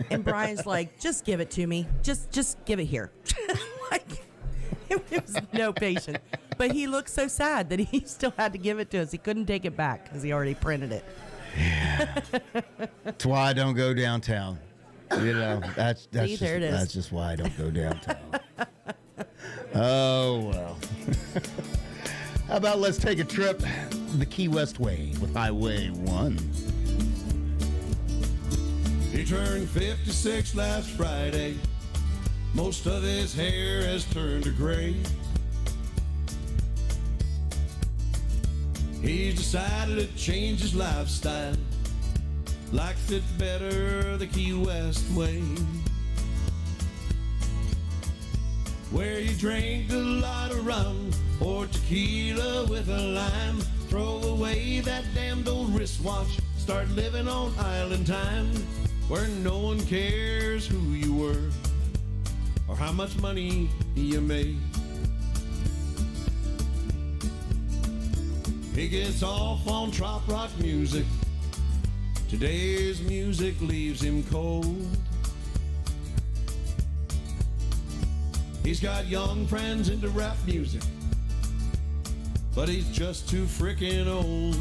And Brian's like, just give it to me. Just give it here. Like, it was no patience. But he looked so sad that he still had to give it to us. He couldn't take it back because he already printed it. Yeah. That's why I don't go downtown. That's just why I don't go downtown. Oh, well. How about let's take a trip the Key West way with Highway 1. He turned 56 last Friday. Most of his hair has turned to gray. He's decided to change his lifestyle. Likes it better the Key West way, where you drink a lot of rum or tequila with a lime. Throw away that damned old wristwatch. Start living on island time, where no one cares who you were or how much money you made. He gets off on trop rock music. Today's music leaves him cold. He's got young friends into rap music, but he's just too frickin' old.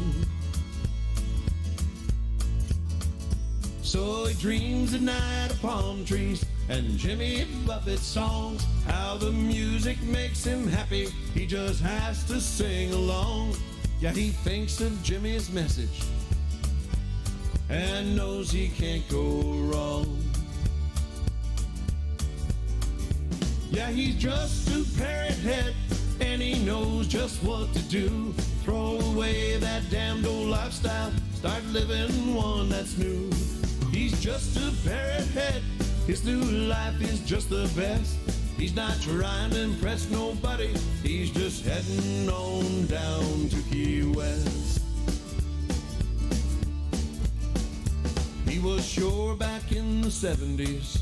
So he dreams at night of palm trees and Jimmy Buffett songs. How the music makes him happy, he just has to sing along. Yeah, he thinks of Jimmy's message and knows he can't go wrong. Yeah, he's just a parrot head and he knows just what to do. Throw away that damned old lifestyle, start living one that's new. He's just a parrot head, his new life is just the best. He's not trying to impress nobody, he's just heading on down to Key West. He was sure back in the 70s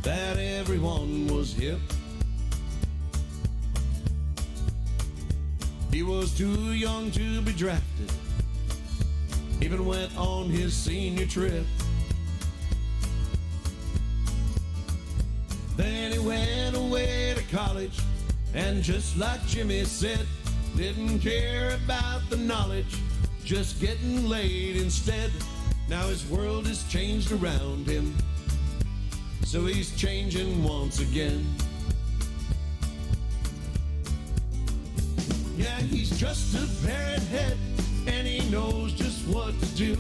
that everyone was hip. He was too young to be drafted, even went on his senior trip. Then he went away to college, and just like Jimmy said, didn't care about the knowledge, just getting laid instead. Now his world has changed around him, so he's changing once again. Yeah, he's just a parrot head, and he knows just what to do.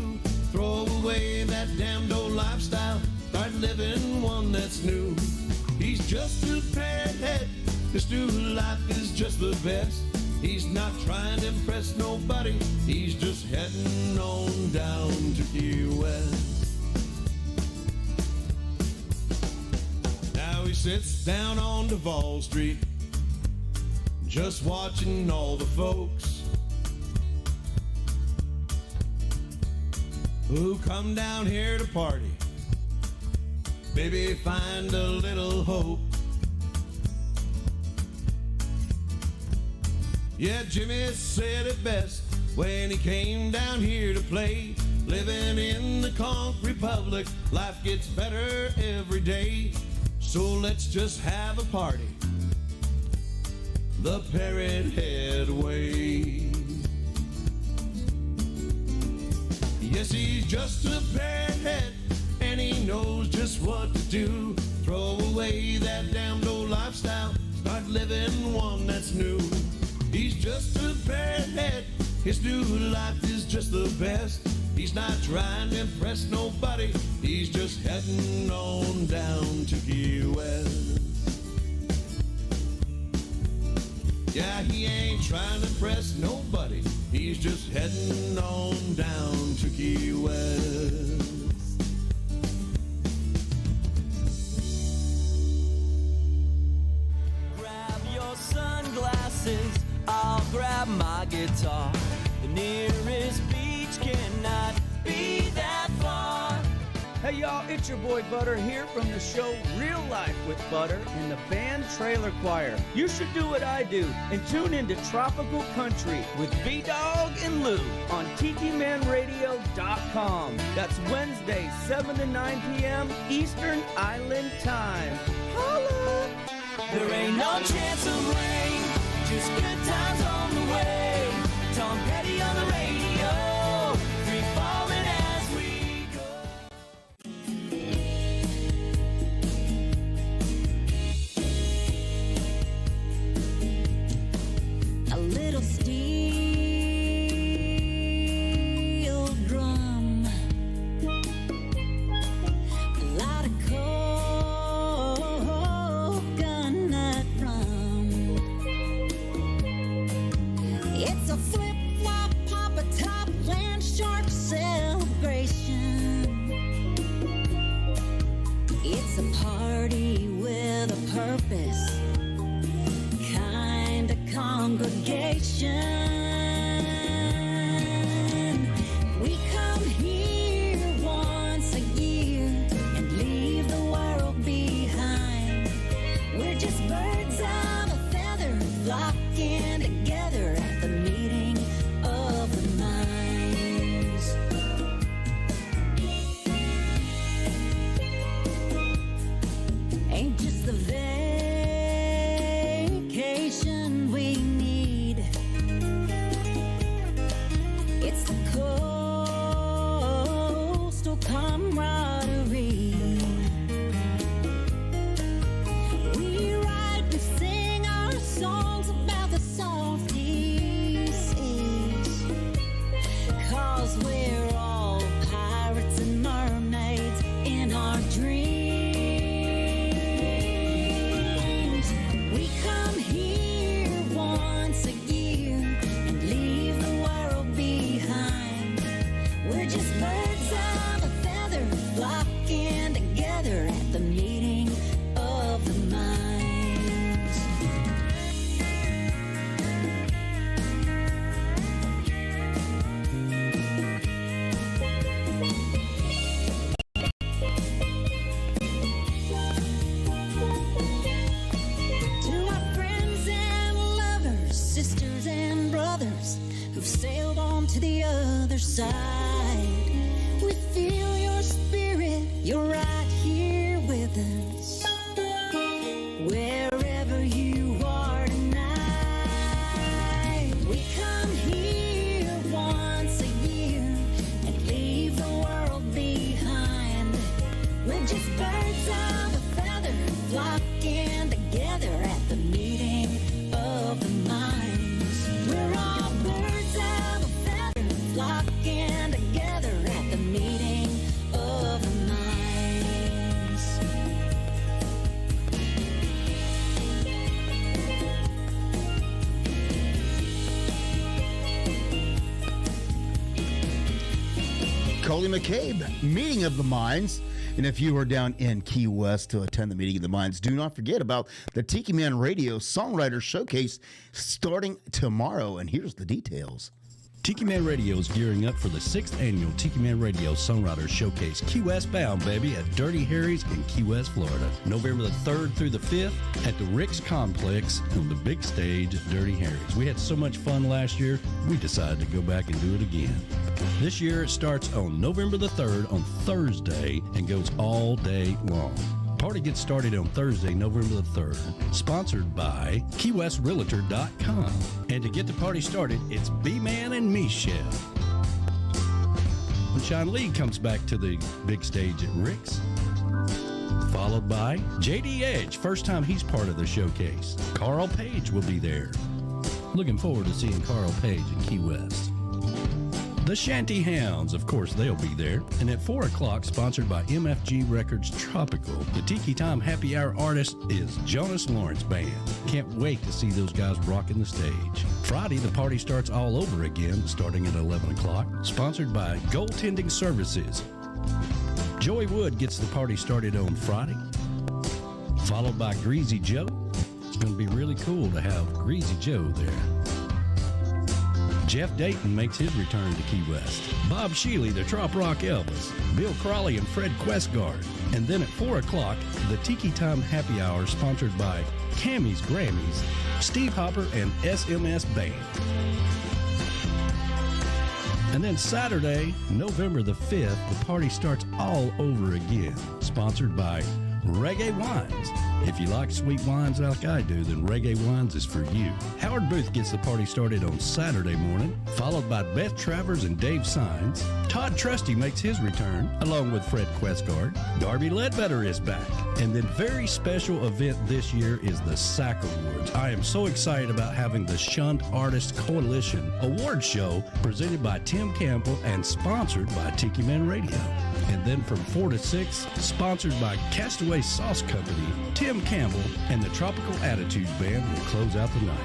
Throw away that damned old lifestyle, start living one that's new. He's just a parrot head, his new life is just the best. He's not trying to impress nobody, he's just heading on down to Key West. Now he sits down on Duval Street, just watching all the folks who come down here to party. Maybe find a little hope. Yeah, Jimmy said it best when he came down here to play. Living in the Conch Republic, life gets better every day. So let's just have a party the Parrot Head way. Yes, he's just a parrot head, and he knows just what to do. Throw away that damned old lifestyle, start living one that's new. He's just a parrot head, his new life is just the best. He's not trying to impress nobody. He's just heading on down to Key West. Yeah, he ain't trying to impress nobody. He's just heading on down to Key West. Grab your sunglasses, I'll grab my guitar. The nearest beach cannot be that far. Hey y'all, it's your boy Butter here from the show Real Life with Butter and the band Trailer Choir. You should do what I do and tune into Tropical Country with B-Dawg and Lou on TikiManRadio.com. That's Wednesday, 7 to 9 p.m. Eastern Island Time. Holla! There ain't no chance of rain, just good times on the way. Tom Petty on the radio, free falling as we go. A little steel drum, a lot of coconut rum. It's a flip-flop, pop-a-top, land shark celebration. It's a party with a purpose, kind of congregation. We come here once a year and leave the world behind. We're just birds of a feather flocking together at the meeting of the minds. Ain't just the vacation we need. It's the coastal camaraderie. We write and sing our songs about the salty seas, 'cause we're all pirates and mermaids in our dreams. We come here once a year and leave the world behind. We're just birds of a feather flocking together at the meeting of the minds. To our friends and lovers, sisters and brothers who've sailed on to the other side, we feel your spirit, you're right here with us. Wherever you are tonight, we come here once a year and leave the world behind. We're just birds of a feather flocking together at the meeting of the minds. We're all birds of a feather flocking together at the meeting of the minds. Coley McCabe, Meeting of the Minds. And if you are down in Key West to attend the Meeting of the Minds, do not forget about the Tiki Man Radio Songwriter Showcase starting tomorrow. And here's the details. Tiki Man Radio is gearing up for the 6th annual Tiki Man Radio Songwriters Showcase, Key West bound, baby, at Dirty Harry's in Key West, Florida. November the 3rd through the 5th at the Rick's Complex on the big stage at Dirty Harry's. We had so much fun last year, we decided to go back and do it again. This year it starts on November the 3rd on Thursday and goes all day long. Party gets started on Thursday, November the 3rd. Sponsored by KeyWestRealtor.com. And to get the party started, it's B-Man and Mi-chelle. When Sean Lee comes back to the big stage at Rick's. Followed by JD Edge, first time he's part of the showcase. Carl Page will be there. Looking forward to seeing Carl Page in Key West. The Shanty Hounds, of course, they'll be there. And at 4 o'clock, sponsored by MFG Records Tropical, the Tiki Time Happy Hour artist is Jonas Lawrence Band. Can't wait to see those guys rocking the stage. Friday, the party starts all over again, starting at 11 o'clock, sponsored by Goaltending Services. Joey Wood gets the party started on Friday, followed by Greasy Joe. It's going to be really cool to have Greasy Joe there. Jeff Dayton makes his return to Key West. Bob Shealy, the Trop Rock Elvis. Bill Crawley and Fred Questguard. And then at 4 o'clock, the Tiki Time Happy Hour sponsored by Cammy's Grammys, Steve Hopper, and SMS Band. And then Saturday, November the 5th, the party starts all over again, sponsored by Reggae Wines. If you like sweet wines like I do, then Reggae Wines is for you. Howard Booth gets the party started on Saturday morning, followed by Beth Travers and Dave Sines. Todd Trusty makes his return, along with Fred Questguard. Darby Ledbetter is back. And then very special event this year is the SAC Awards. I am so excited about having the Shunned Artist Coalition award show presented by Tim Campbell and sponsored by Tiki Man Radio. And then from 4 to 6, sponsored by Castaway Sauce Company, Tim Campbell and the Tropical Attitude Band will close out the night.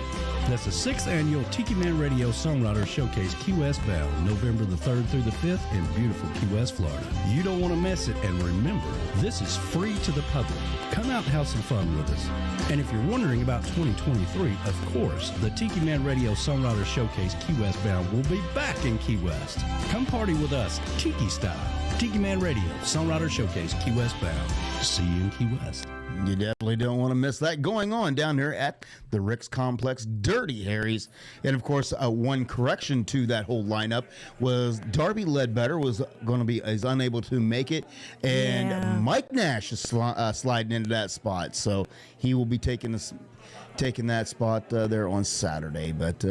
That's the 6th annual Tiki Man Radio Songwriter Showcase Key West bound, November the 3rd through the 5th in beautiful Key West, Florida. You don't want to miss it, and remember, this is free to the public. Come out and have some fun with us. And if you're wondering about 2023, of course, the Tiki Man Radio Songwriter Showcase Key West bound will be back in Key West. Come party with us, Tiki style. Tiki Man Radio Songwriter Showcase Key West bound. See you in Key West. You definitely don't want to miss that going on down there at the Rick's Complex, Dirty Harry's. And, of course, one correction to that whole lineup was Darby Ledbetter is unable to make it. And Mike Nash is sliding into that spot. So he will be taking that spot there on Saturday. But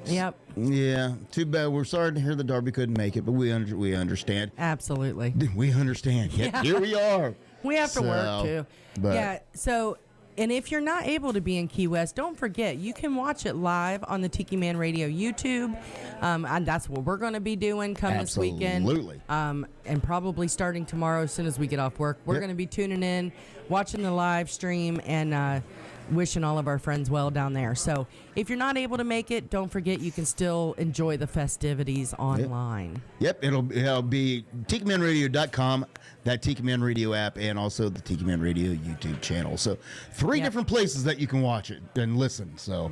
yep. Yeah, too bad. We're sorry to hear that Darby couldn't make it, but we understand. Absolutely. We understand. Yet here we are. We have to work too. Yeah. So, and if you're not able to be in Key West, don't forget you can watch it live on the Tiki Man Radio YouTube, and that's what we're going to be doing this weekend. Absolutely. And probably starting tomorrow as soon as we get off work, we're going to be tuning in, watching the live stream, and wishing all of our friends well down there. So if you're not able to make it, don't forget you can still enjoy the festivities online. Yep, it'll be TikiManRadio.com, that Tiki Man Radio app, and also the Tiki Man Radio YouTube channel. So 3 different places that you can watch it and listen. So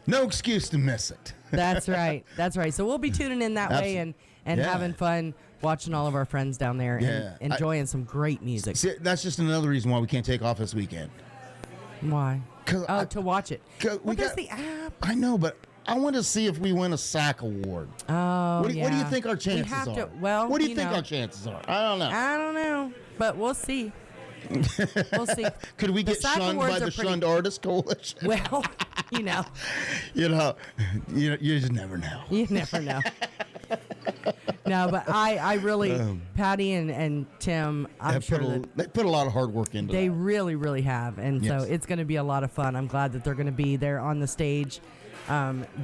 no excuse to miss it. That's right. That's right. So we'll be tuning in that way and having fun watching all of our friends down there and enjoying some great music. See, that's just another reason why we can't take off this weekend. Why? To watch it. There's the app. I know, but I want to see if we win a SAC award. Oh, what do you think our chances are? What do you think our chances are? I don't know. But we'll see. We'll see. Could we get shunned by the Shunned Artist Coalition? Well, you just never know. You never know. No, but I really, Patty and Tim, I'm sure they put a lot of hard work into They that. really, really have. And so it's going to be a lot of fun. I'm glad that they're going to be there on the stage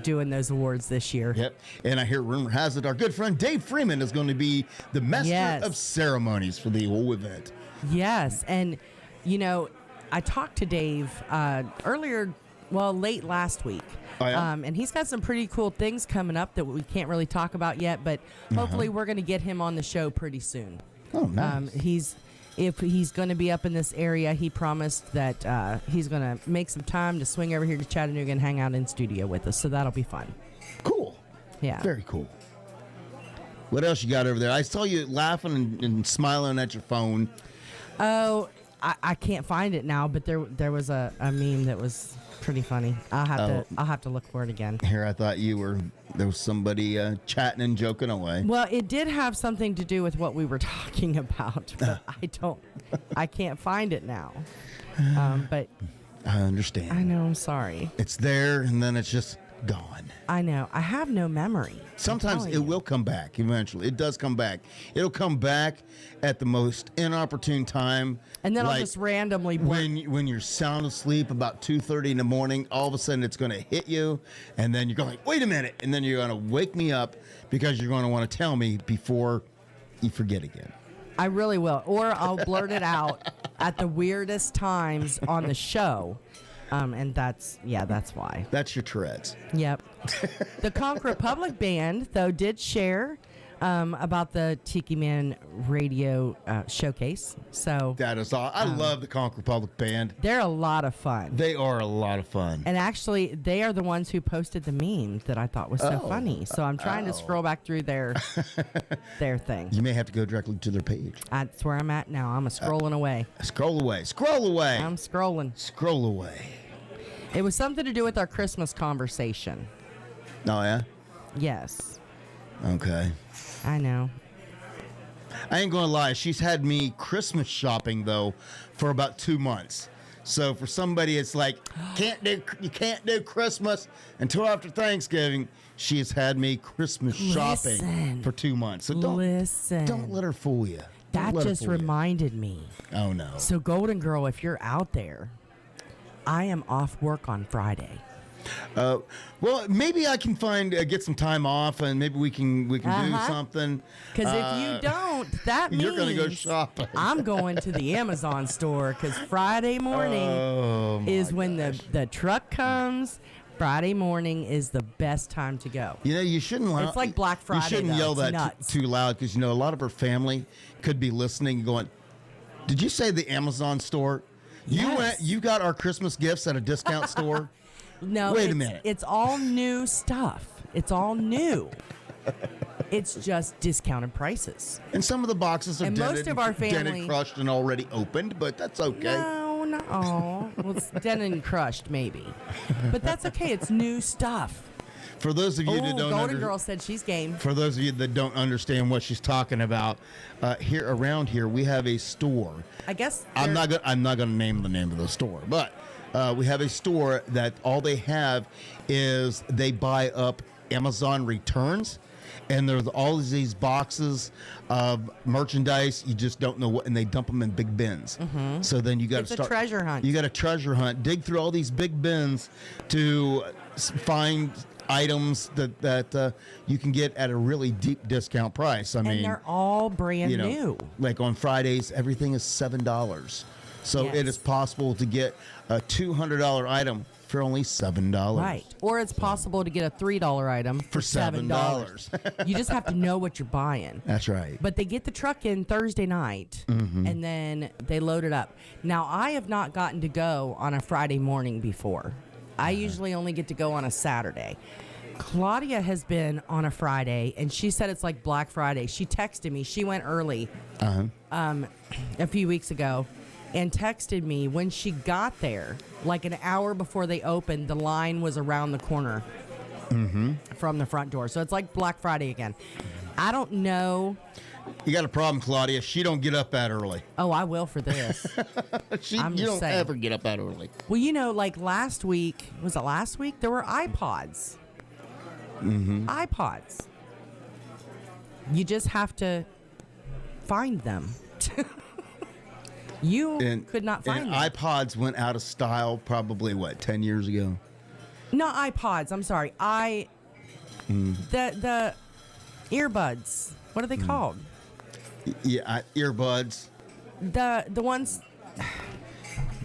doing those awards this year. Yep. And I hear rumor has it our good friend Dave Freeman is going to be the master of ceremonies for the whole event. Yes. And, I talked to Dave late last week. Oh, yeah? And he's got some pretty cool things coming up that we can't really talk about yet, but hopefully we're going to get him on the show pretty soon. Oh, nice. If he's going to be up in this area, he promised that he's going to make some time to swing over here to Chattanooga and hang out in studio with us, so that'll be fun. Cool. Yeah. Very cool. What else you got over there? I saw you laughing and smiling at your phone. Oh, I can't find it now, but there was a meme that was pretty funny. I'll have to look for it again. Here, I thought there was somebody chatting and joking away. Well, it did have something to do with what we were talking about, but I can't find it now. But I understand. I know. I'm sorry. It's there, and then it's just gone. I know. I have no memory. Sometimes it will come back eventually. It does come back. It'll come back at the most inopportune time. And then I'll just randomly when you're sound asleep about 2:30 in the morning, all of a sudden it's going to hit you, and then you're going, wait a minute, and then you're going to wake me up because you're going to want to tell me before you forget again. I really will. Or I'll blurt it out at the weirdest times on the show. And that's why. That's your Tourette's. Yep. The Conch Republic Band, though, did share about the Tiki Man Radio showcase. So that is all. I love the Conch Republic Band. They're a lot of fun. They are a lot of fun. And actually, they are the ones who posted the meme that I thought was so funny. So I'm trying to scroll back through their thing. You may have to go directly to their page. That's where I'm at now. I'm scrolling away. Scroll away. Scroll away. I'm scrolling. Scroll away. It was something to do with our Christmas conversation. Oh, yeah? Yes. Okay. I know. I ain't gonna lie. She's had me Christmas shopping though for about 2 months. So for somebody, it's like you can't do Christmas until after Thanksgiving. She has had me Christmas shopping for 2 months. So don't let her fool you. That just reminded me. Oh no. So Golden Girl, if you're out there, I am off work on Friday. Well, maybe I can get some time off, and maybe we can do something. Because if you don't, that means you're going to go shopping. I'm going to the Amazon store because Friday morning is when the truck comes. Friday morning is the best time to go. You know, you shouldn't. It's like Black Friday. You shouldn't yell that too loud because you know a lot of her family could be listening, and going, "Did you say the Amazon store? Yes. You got our Christmas gifts at a discount store." No, wait a minute. It's all new stuff. It's all new. It's just discounted prices. And some of the boxes are and dented, most of our family dented, crushed, and already opened, but that's okay. No. Well, it's dented and crushed, maybe. But that's okay. It's new stuff. For those of you that don't Golden Girl said she's game. For those of you that don't understand what she's talking about, around here we have a store. I guess I'm not going to name the name of the store, but we have a store that all they have is they buy up Amazon returns, and there's all of these boxes of merchandise. You just don't know what, and they dump them in big bins. Mm-hmm. So then you got to start a treasure hunt. You got a treasure hunt. Dig through all these big bins to find items that you can get at a really deep discount price. I mean, and they're all brand new. Like on Fridays, everything is $7. So it is possible to get a $200 item for only $7. Right. Or it's possible to get a $3 item for $7. You just have to know what you're buying. That's right. But they get the truck in Thursday night, and then they load it up. Now, I have not gotten to go on a Friday morning before. I usually only get to go on a Saturday. Claudia has been on a Friday, and she said it's like Black Friday. She texted me. She went early a few weeks ago and texted me when she got there, like an hour before they opened, the line was around the corner from the front door. So it's like Black Friday again. I don't know. You got a problem, Claudia. She don't get up that early. Oh, I will for this. You don't ever get up that early. Well, you know, like last week, was it last week? There were iPods. iPods. You just have to find them. You could not find them. iPods went out of style probably, 10 years ago? Not iPods. I'm sorry. The earbuds. What are they called? Yeah, earbuds. The ones.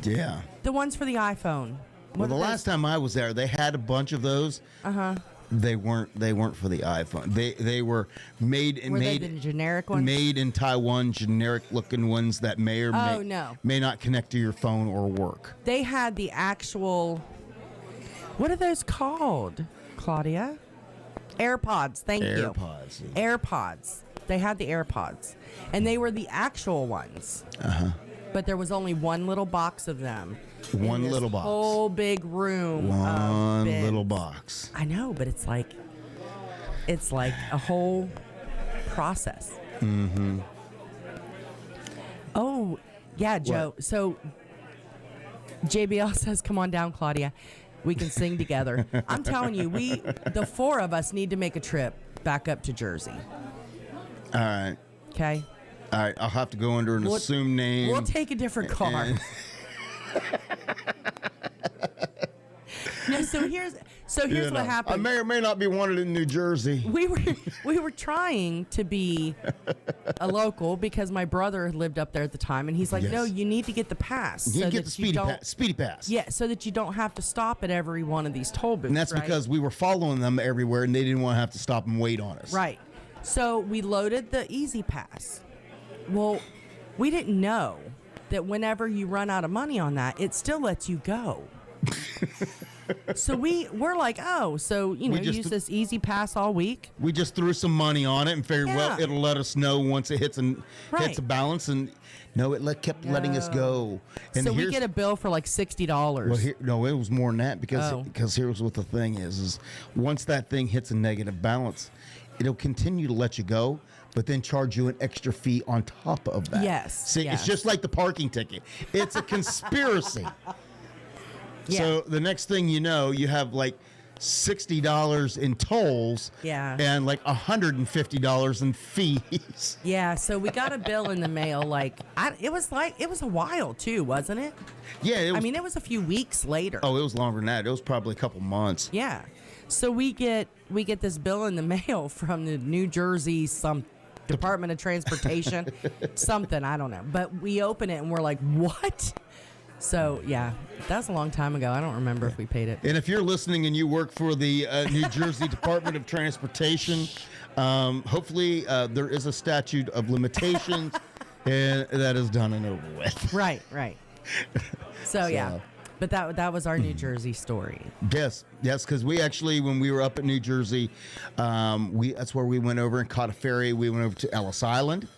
Yeah. The ones for the iPhone. Well, the last time I was there, they had a bunch of those. They weren't for the iPhone. They were made the generic ones? Made in Taiwan, generic looking ones that may or may not connect to your phone or work. They had the actual. What are those called, Claudia? AirPods. Thank you. AirPods. AirPods. They had the AirPods, and they were the actual ones. But there was only one little box of them. One little box. Whole big room. One little box. I know, but it's like a whole process. Oh, yeah, Joe. What? So JBL says, "Come on down, Claudia." We can sing together. I'm telling you, the 4 of us need to make a trip back up to Jersey. All right. Okay. All right. I'll have to go under an assumed name. We'll take a different car. No, so here's what happened. I may or may not be wanted in New Jersey. We were trying to be a local because my brother lived up there at the time, and he's like, Yes. "No, you need to get the pass. You so get that the speedy pass. Yeah, so that you don't have to stop at every one of these toll booths." And that's right? because we were following them everywhere, and they didn't want to have to stop and wait on us. Right. So we loaded the Easy Pass. Well, we didn't know that whenever you run out of money on that, it still lets you go. So we're like, oh, so, use this Easy Pass all week. We just threw some money on it and figured, well, it'll let us know once it hits a balance. And no, it kept letting us go. And so we get a bill for like $60. Well, no, it was more than that because here's what the thing is once that thing hits a negative balance, it'll continue to let you go, but then charge you an extra fee on top of that. Yes. See, it's just like the parking ticket. It's a conspiracy. Yeah. So the next thing you know, you have like $60 in tolls and like $150 in fees. Yeah, so we got a bill in the mail. It was a while too, wasn't it? Yeah. It was a few weeks later. Oh, it was longer than that. It was probably a couple months. Yeah. So we get this bill in the mail from the New Jersey Department of Transportation, something, I don't know. But we open it and we're like, what? So, yeah, that was a long time ago. I don't remember if we paid it. And if you're listening and you work for the New Jersey Department of Transportation, hopefully there is a statute of limitations and that is done and over with. Right. So, yeah. But that was our New Jersey story. Yes, because we actually, when we were up at New Jersey, that's where we went over and caught a ferry. We went over to Ellis Island.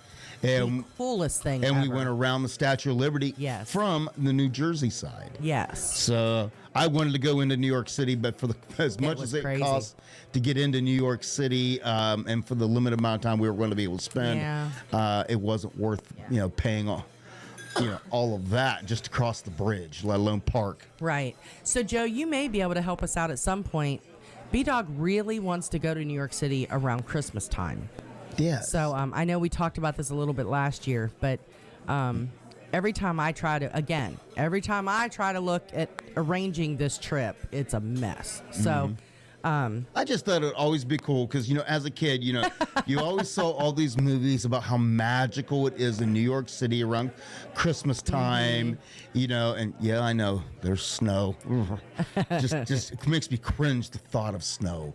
And the coolest thing and ever. we went around the Statue of Liberty from the New Jersey side. Yes. So I wanted to go into New York City, but for as much as it costs to get into New York City, and for the limited amount of time we were going to be able to spend, it wasn't worth paying off. All of that just to cross the bridge, let alone park. Right. So, Joe, you may be able to help us out at some point. B-Dawg really wants to go to New York City around Christmas time. Yeah. So I know we talked about this a little bit last year, but every time I try to look at arranging this trip, it's a mess. So I just thought it would always be cool because, as a kid, you always saw all these movies about how magical it is in New York City around Christmas time, and yeah, I know there's snow. just it makes me cringe the thought of snow.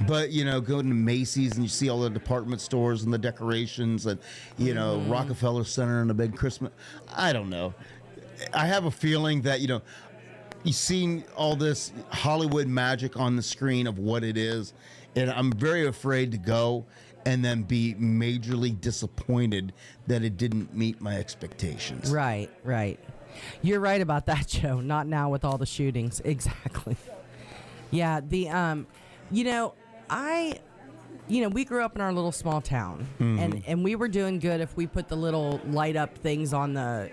But, going to Macy's and you see all the department stores and the decorations and, Rockefeller Center and the big Christmas. I don't know. I have a feeling that, you've seen all this Hollywood magic on the screen of what it is, and I'm very afraid to go and then be majorly disappointed that it didn't meet my expectations. Right. You're right about that, Joe. Not now with all the shootings. Exactly. Yeah, we grew up in our little small town, and we were doing good if we put the little light up things on the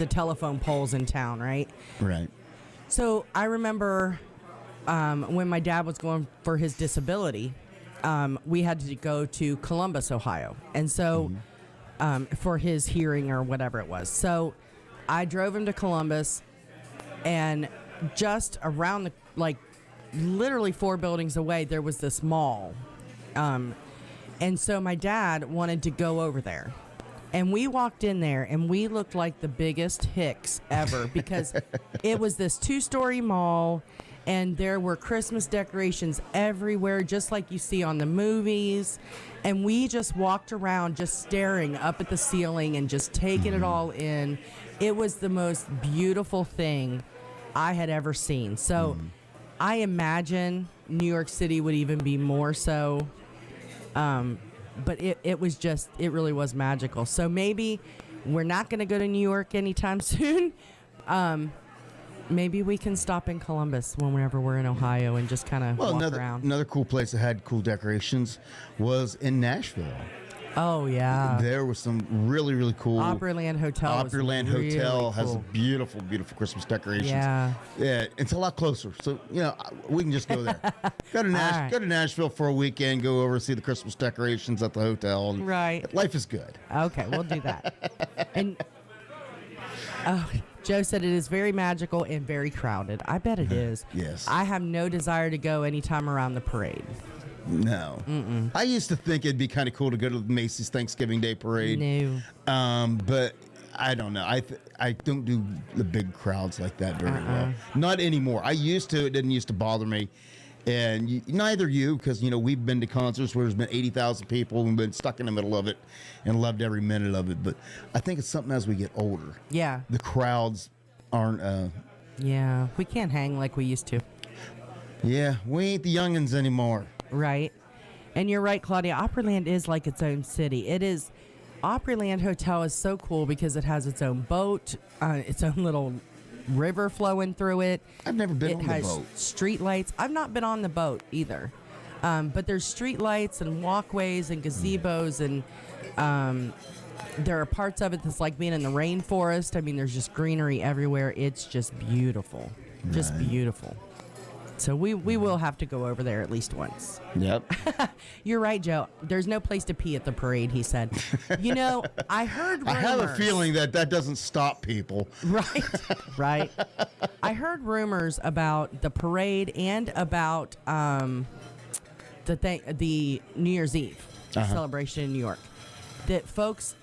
telephone poles in town, right? Right. So I remember when my dad was going for his disability, we had to go to Columbus, Ohio. And so for his hearing or whatever it was. So I drove him to Columbus, and just around literally 4 buildings away, there was this mall. And so my dad wanted to go over there. And we walked in there, and we looked like the biggest hicks ever because it was this 2-story mall, and there were Christmas decorations everywhere, just like you see on the movies. And we just walked around just staring up at the ceiling and just taking it all in. It was the most beautiful thing I had ever seen. So I imagine New York City would even be more so. But it really was magical. So maybe we're not going to go to New York anytime soon. Maybe we can stop in Columbus whenever we're in Ohio and just kind of walk around. Another cool place that had cool decorations was in Nashville. Oh, yeah. There was some really, really cool. Opryland Hotel. Opryland really Hotel has cool. beautiful, beautiful Christmas decorations. Yeah. Yeah, it's a lot closer. So, we can just go there. Go to right. Go to Nashville for a weekend, go over, see the Christmas decorations at the hotel. And Right. Life is good. Okay, we'll do that. And Joe said it is very magical and very crowded. I bet it is. Yes. I have no desire to go anytime around the parade. No. Mm-mm. I used to think it'd be kind of cool to go to the Macy's Thanksgiving Day Parade. No. But I don't know. I don't do the big crowds like that very well. Not anymore. I used to. It didn't used to bother me. And neither you, because, we've been to concerts where there's been 80,000 people and been stuck in the middle of it and loved every minute of it. But I think it's something as we get older. Yeah. The crowds aren't. Yeah. We can't hang like we used to. Yeah. We ain't the youngins anymore. Right. And you're right, Claudia. Opryland is like its own city. It is. Opryland Hotel is so cool because it has its own boat, its own little river flowing through it. I've never been on the boat. It has street lights. I've not been on the boat either. But there's street lights and walkways and gazebos and there are parts of it that's like being in the rainforest. I mean, there's just greenery everywhere. It's just beautiful. Just beautiful. So we will have to go over there at least once. Yep. You're right, Joe. There's no place to pee at the parade, he said. I heard rumors. I have a feeling that doesn't stop people. Right. I heard rumors about the parade and about the New Year's Eve celebration in New York. That folks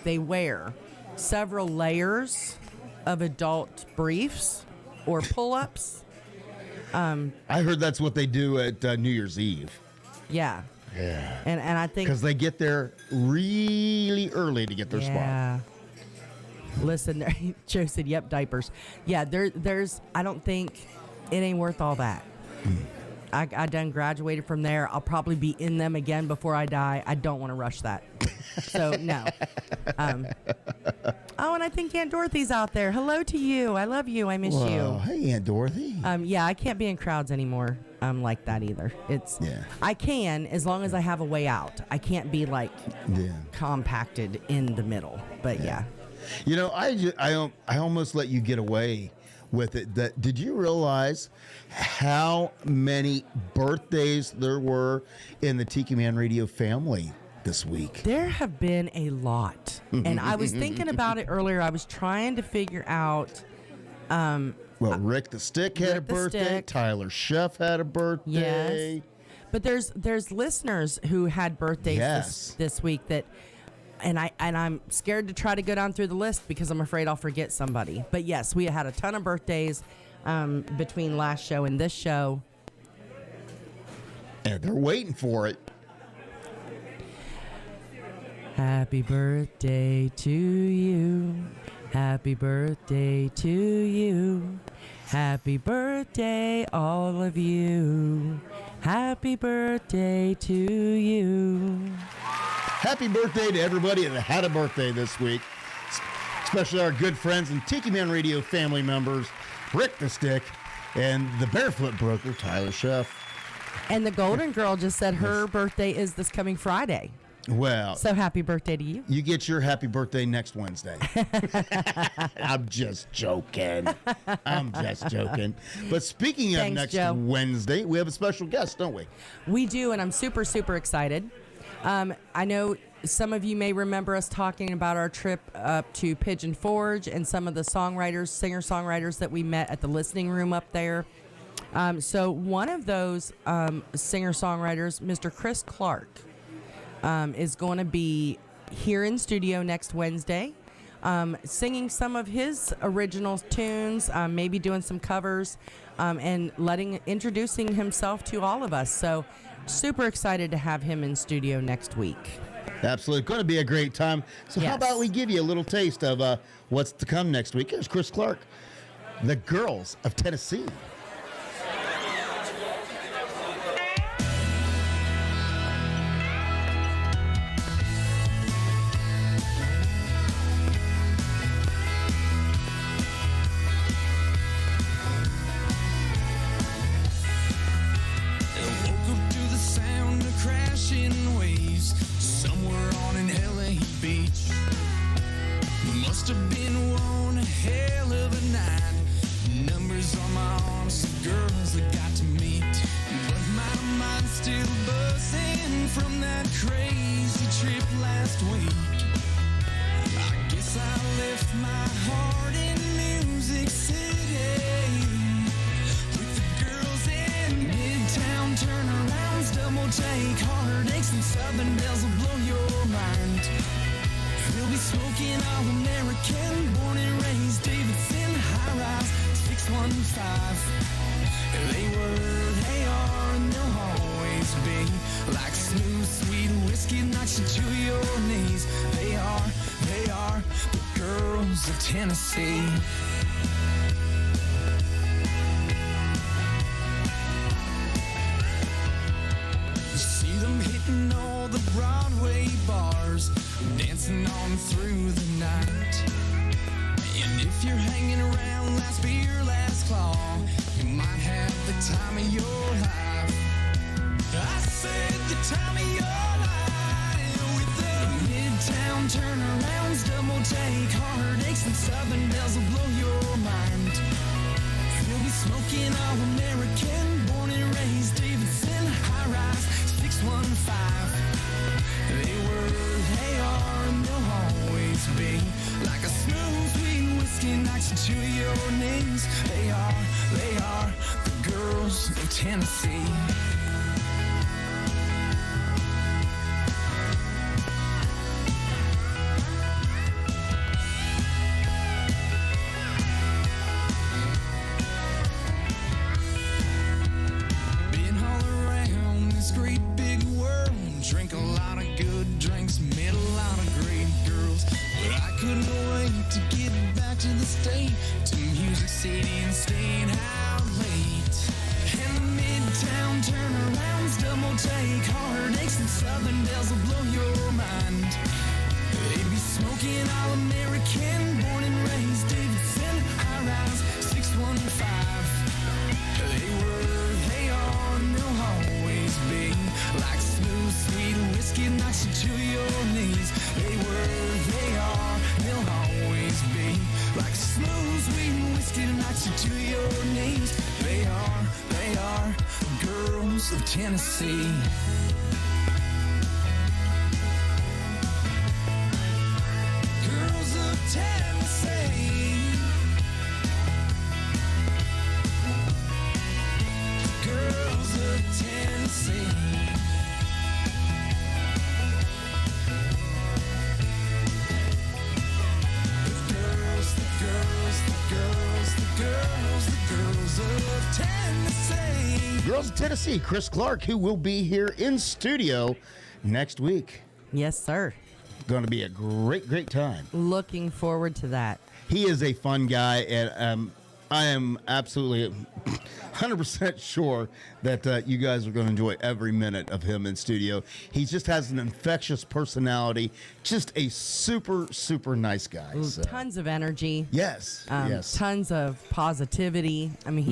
they wear several layers of adult briefs or pull-ups. I heard that's what they do at New Year's Eve. Yeah. Yeah. And I think because they get there really early to get their spot. Listen, Joe said, "Yep, diapers." Yeah, there's. I don't think it ain't worth all that. I done graduated from there. I'll probably be in them again before I die. I don't want to rush that. So no. And I think Aunt Dorothy's out there. Hello to you. I love you. I miss you. Hey, Aunt Dorothy. Yeah, I can't be in crowds anymore. Like that either. I can as long as I have a way out. I can't be like compacted in the middle. But yeah. I almost let you get away with it. Did you realize how many birthdays there were in the Tiki Man Radio family this week? There have been a lot. And I was thinking about it earlier. I was trying to figure out Rick the Stick had a birthday. Tyler Sheff had a birthday. Yes. But there's listeners who had birthdays this week that and I'm scared to try to go down through the list because I'm afraid I'll forget somebody. But yes, we had a ton of birthdays between last show and this show. And they're waiting for it. Happy birthday to you. Happy birthday to you. Happy birthday, all of you. Happy birthday to you. Happy birthday to everybody that had a birthday this week, especially our good friends and Tiki Man Radio family members, Rick the Stick and the Barefoot Broker, Tyler Sheff. And the Golden Girl just said her birthday is this coming Friday. Well, so happy birthday to you. You get your happy birthday next Wednesday. I'm just joking. But speaking of next Wednesday, we have a special guest, don't we? We do, and I'm super, super excited. I know some of you may remember us talking about our trip up to Pigeon Forge and some of the singer-songwriters that we met at the listening room up there. So one of those singer-songwriters, Mr. Chris Clark, is going to be here in studio next Wednesday, singing some of his original tunes, maybe doing some covers, and introducing himself to all of us. So super excited to have him in studio next week. Absolutely. Going to be a great time. So how about we give you a little taste of what's to come next week? Here's Chris Clark, the Girls of Tennessee. Sound are some girls that got to meet, but my mind's still buzzing from that crazy trip last week. I guess I left my heart in Music City with the girls in Midtown turnarounds, double take heartaches, and Southern bells will blow your mind. We'll be smoking all American, born and raised Davidson, high rise 615. They were, they are, and they'll always be like smooth, sweet whiskey knocks you to your knees. They are the girls of Tennessee. You see them hitting all the Broadway bars, dancing on through the night. And if you're hanging around last beer, last claw, you might have the time of your life. I said the time of your life with the Midtown turnarounds, double take heartaches, and Southern bells will blow your mind. You'll be smoking all American, born and raised Davidson, high rise 615. They were, they are, and they'll always be like a smooth, sweet whiskey knocks you to your knees. They are the girls of Tennessee. Been all around this great big world, drink a lot of good drinks, met a lot of great girls, but I couldn't wait to get back to the state, to Music City and staying out late. And the Midtown turnarounds, double take heartaches, and Southern bells will blow your mind. They'd be smoking all American, born and raised Davidson, high rise 615. They were, they are, and they'll always be like smooth, sweet whiskey knocks you to your knees. They were, they are, they'll always be like smooth, sweet whiskey knocks you to your knees. They are girls of Tennessee. Girls of Tennessee. Girls of Tennessee. Girls of Tennessee. Girls of Tennessee, Chris Clark, who will be here in studio next week. Yes, sir. Going to be a great time. Looking forward to that. He is a fun guy, and I am absolutely 100% sure that you guys are going to enjoy every minute of him in studio. He just has an infectious personality, just a super nice guy. So. Tons of energy. Yes, yes. Tons of positivity. I mean,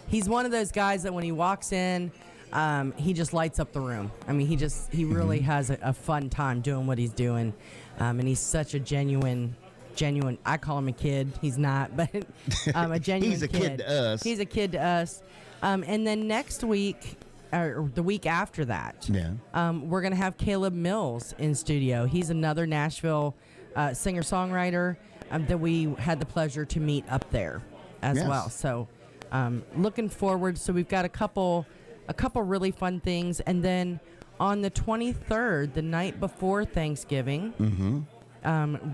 he's one of those guys that when he walks in, he just lights up the room. I mean, he really has a fun time doing what he's doing, and he's such a genuine. I call him a kid. He's not, but a genuine He's a kid to us. He's a kid to us. And then next week, or the week after that, we're going to have Caleb Mills in studio. He's another Nashville singer-songwriter that we had the pleasure to meet up there as well. So looking forward. So we've got a couple really fun things. And then on the 23rd, the night before Thanksgiving,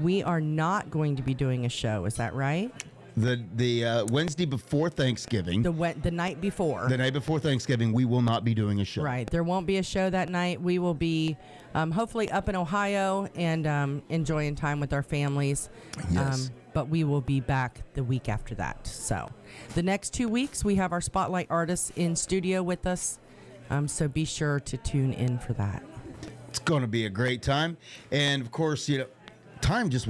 we are not going to be doing a show. Is that right? The Wednesday before Thanksgiving. The night before. The night before Thanksgiving, we will not be doing a show. Right. There won't be a show that night. We will be hopefully up in Ohio and enjoying time with our families. Yes. But we will be back the week after that. So the next 2 weeks, we have our spotlight artists in studio with us. So be sure to tune in for that. It's going to be a great time. And, of course, time just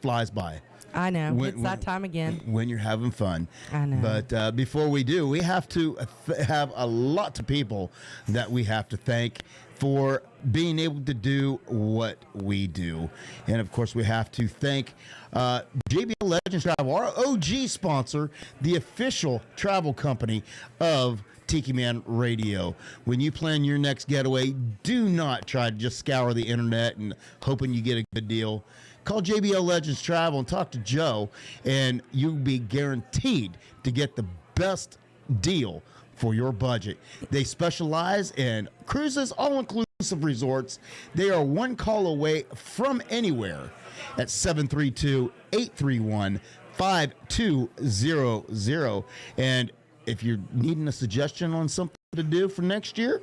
flies by. I know. It's that time again. When you're having fun. I know. But before we do, we have to have a lot of people that we have to thank for being able to do what we do. And of course, we have to thank JBL Legends Travel, our OG sponsor, the official travel company of Tiki Man Radio. When you plan your next getaway, do not try to just scour the internet and hoping you get a good deal. Call JBL Legends Travel and talk to Joe, and you'll be guaranteed to get the best deal for your budget. They specialize in cruises, all-inclusive resorts. They are one call away from anywhere at 732-831-5200. And if you're needing a suggestion on something to do for next year,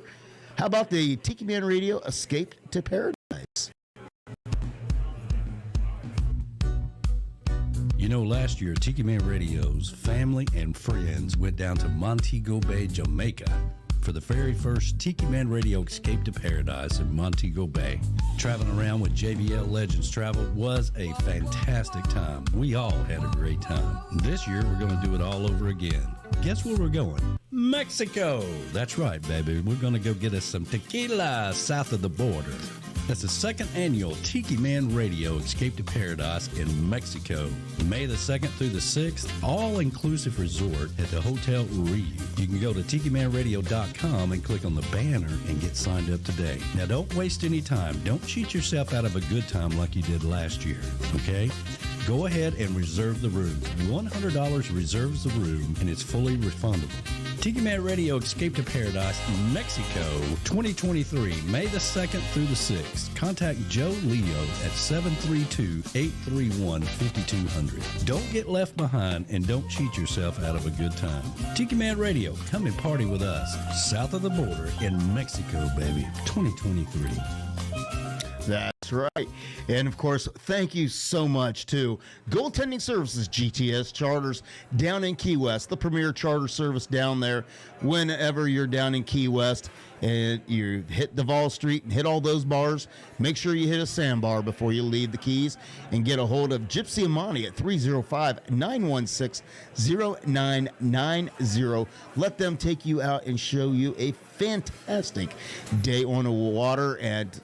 how about the Tiki Man Radio Escape to Paradise? You know, last year, Tiki Man Radio's family and friends went down to Montego Bay, Jamaica for the very first Tiki Man Radio Escape to Paradise in Montego Bay. Traveling around with JBL Legends Travel was a fantastic time. We all had a great time. This year, we're going to do it all over again. Guess where we're going? Mexico. That's right, baby. We're going to go get us some tequila south of the border. That's the second annual Tiki Man Radio Escape to Paradise in Mexico. May the 2nd through the 6th, all-inclusive resort at the Hotel Rio. You can go to TikiManRadio.com and click on the banner and get signed up today. Now, don't waste any time. Don't cheat yourself out of a good time like you did last year, okay? Go ahead and reserve the room. $100 reserves the room, and it's fully refundable. Tiki Man Radio Escape to Paradise, Mexico, 2023, May the 2nd through the 6th. Contact Joe Leo at 732-831-5200. Don't get left behind and don't cheat yourself out of a good time. Tiki Man Radio, come and party with us, south of the border in Mexico, baby, 2023. That's right. And of course, thank you so much to Goaltending Services GTS Charters down in Key West, the premier charter service down there. Whenever you're down in Key West and you hit Duval Street and hit all those bars, make sure you hit a sandbar before you leave the Keys, and get a hold of Gypsy Amani at 305-916-0990. Let them take you out and show you a fantastic day on the water, and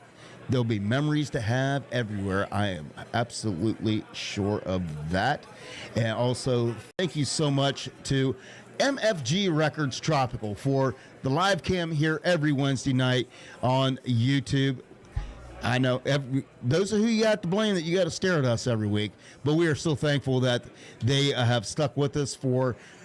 there'll be memories to have everywhere. I am absolutely sure of that. And also, thank you so much to MFG Records Tropical for the live cam here every Wednesday night on YouTube. I know those are who you got to blame that you got to stare at us every week, but we are so thankful that they have stuck with us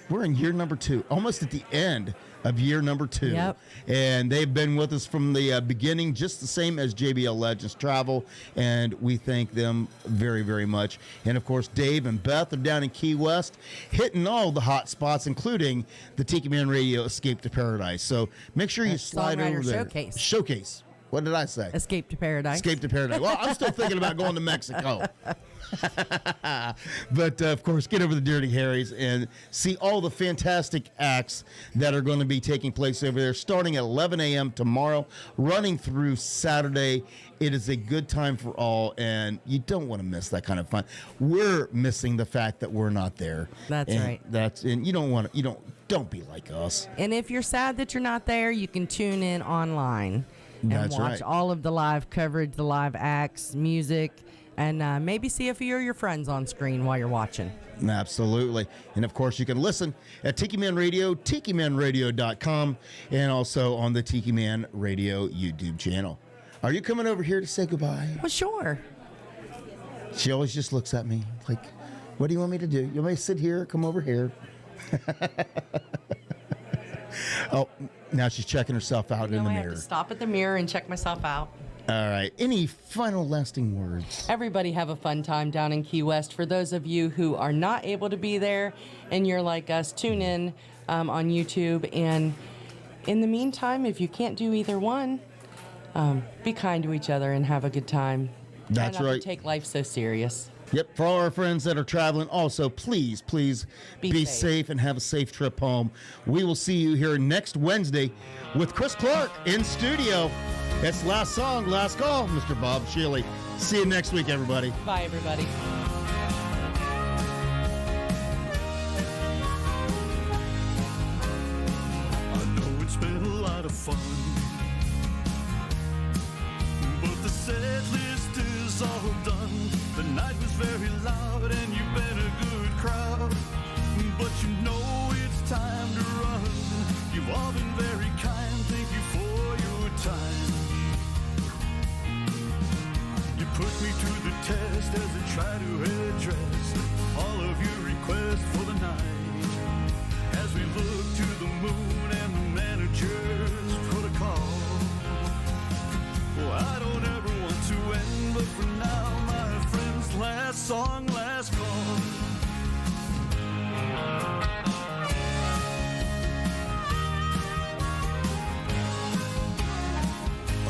we're in year number 2, almost at the end of year number 2. Yep. And they've been with us from the beginning, just the same as JBL Legends Travel, and we thank them very, very much. And of course, Dave and Beth are down in Key West, hitting all the hot spots, including the Tiki Man Radio Escape to Paradise. So make sure you slide over there. Showcase. What did I say? Escape to Paradise. Escape to Paradise. Well, I'm still thinking about going to Mexico. But of course, get over to Dirty Harry's and see all the fantastic acts that are going to be taking place over there, starting at 11 a.m. tomorrow, running through Saturday. It is a good time for all, and you don't want to miss that kind of fun. We're missing the fact that we're not there. That's right. And you don't want to. Don't be like us. And if you're sad that you're not there, you can tune in online and watch all of the live coverage, the live acts, music, and maybe see a few of your friends on screen while you're watching. Absolutely. And of course, you can listen at Tiki Man Radio, TikiManRadio.com, and also on the Tiki Man Radio YouTube channel. Are you coming over here to say goodbye? Well, sure. She always just looks at me like, what do you want me to do? You want me to sit here? Come over here. Oh, now she's checking herself out in the mirror. I have to stop at the mirror and check myself out. All right. Any final lasting words? Everybody have a fun time down in Key West. For those of you who are not able to be there and you're like us, tune in on YouTube. And in the meantime, if you can't do either one, be kind to each other and have a good time. That's right. Don't take life so serious. Yep. For all our friends that are traveling, also, please be safe and have a safe trip home. We will see you here next Wednesday with Chris Clark in studio. It's last song, last call, Mr. Bob Shealy. See you next week, everybody. Bye, everybody. I know it's been a lot of fun try to address all of your requests for the night. As we look to the moon and the manager's protocol. Well, I don't ever want to end, but for now, my friends, last song, last call.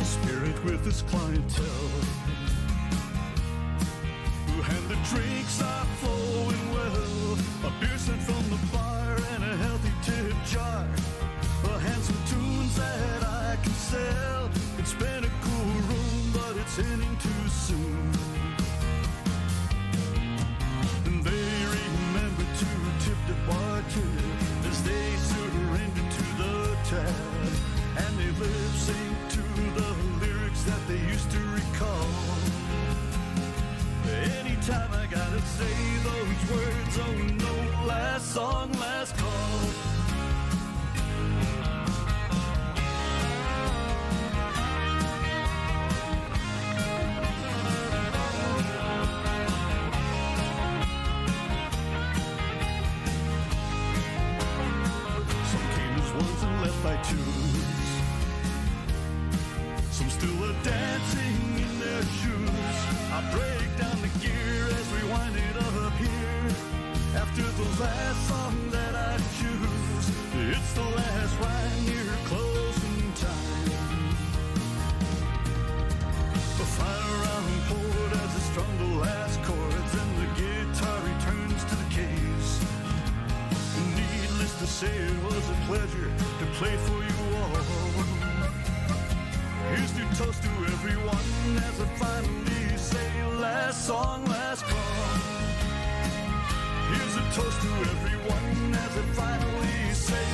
A spirit with his clientele, and the drinks are flowing well. A beer sent from the bar and a healthy tip jar. A handsome tunes that I can sell. It's been a cool room, but it's ending too soon. And they remember to tip the bartender as they surrender to the tab. And they lip sync to the lyrics that they used to recall. Anytime I gotta say those words, oh no, last song, last call. Some came as ones and left by twos. Some still are dancing in their shoes. I break down the gear as we wind it up here. After the last song that I choose, it's the last ride near closing time. The final round poured as I strummed the last chords, and the guitar returns to the case. Needless to say, it was a pleasure to play for you all. Here's to toast to everyone as I finally say last song, last call. Here's a toast to everyone as I finally say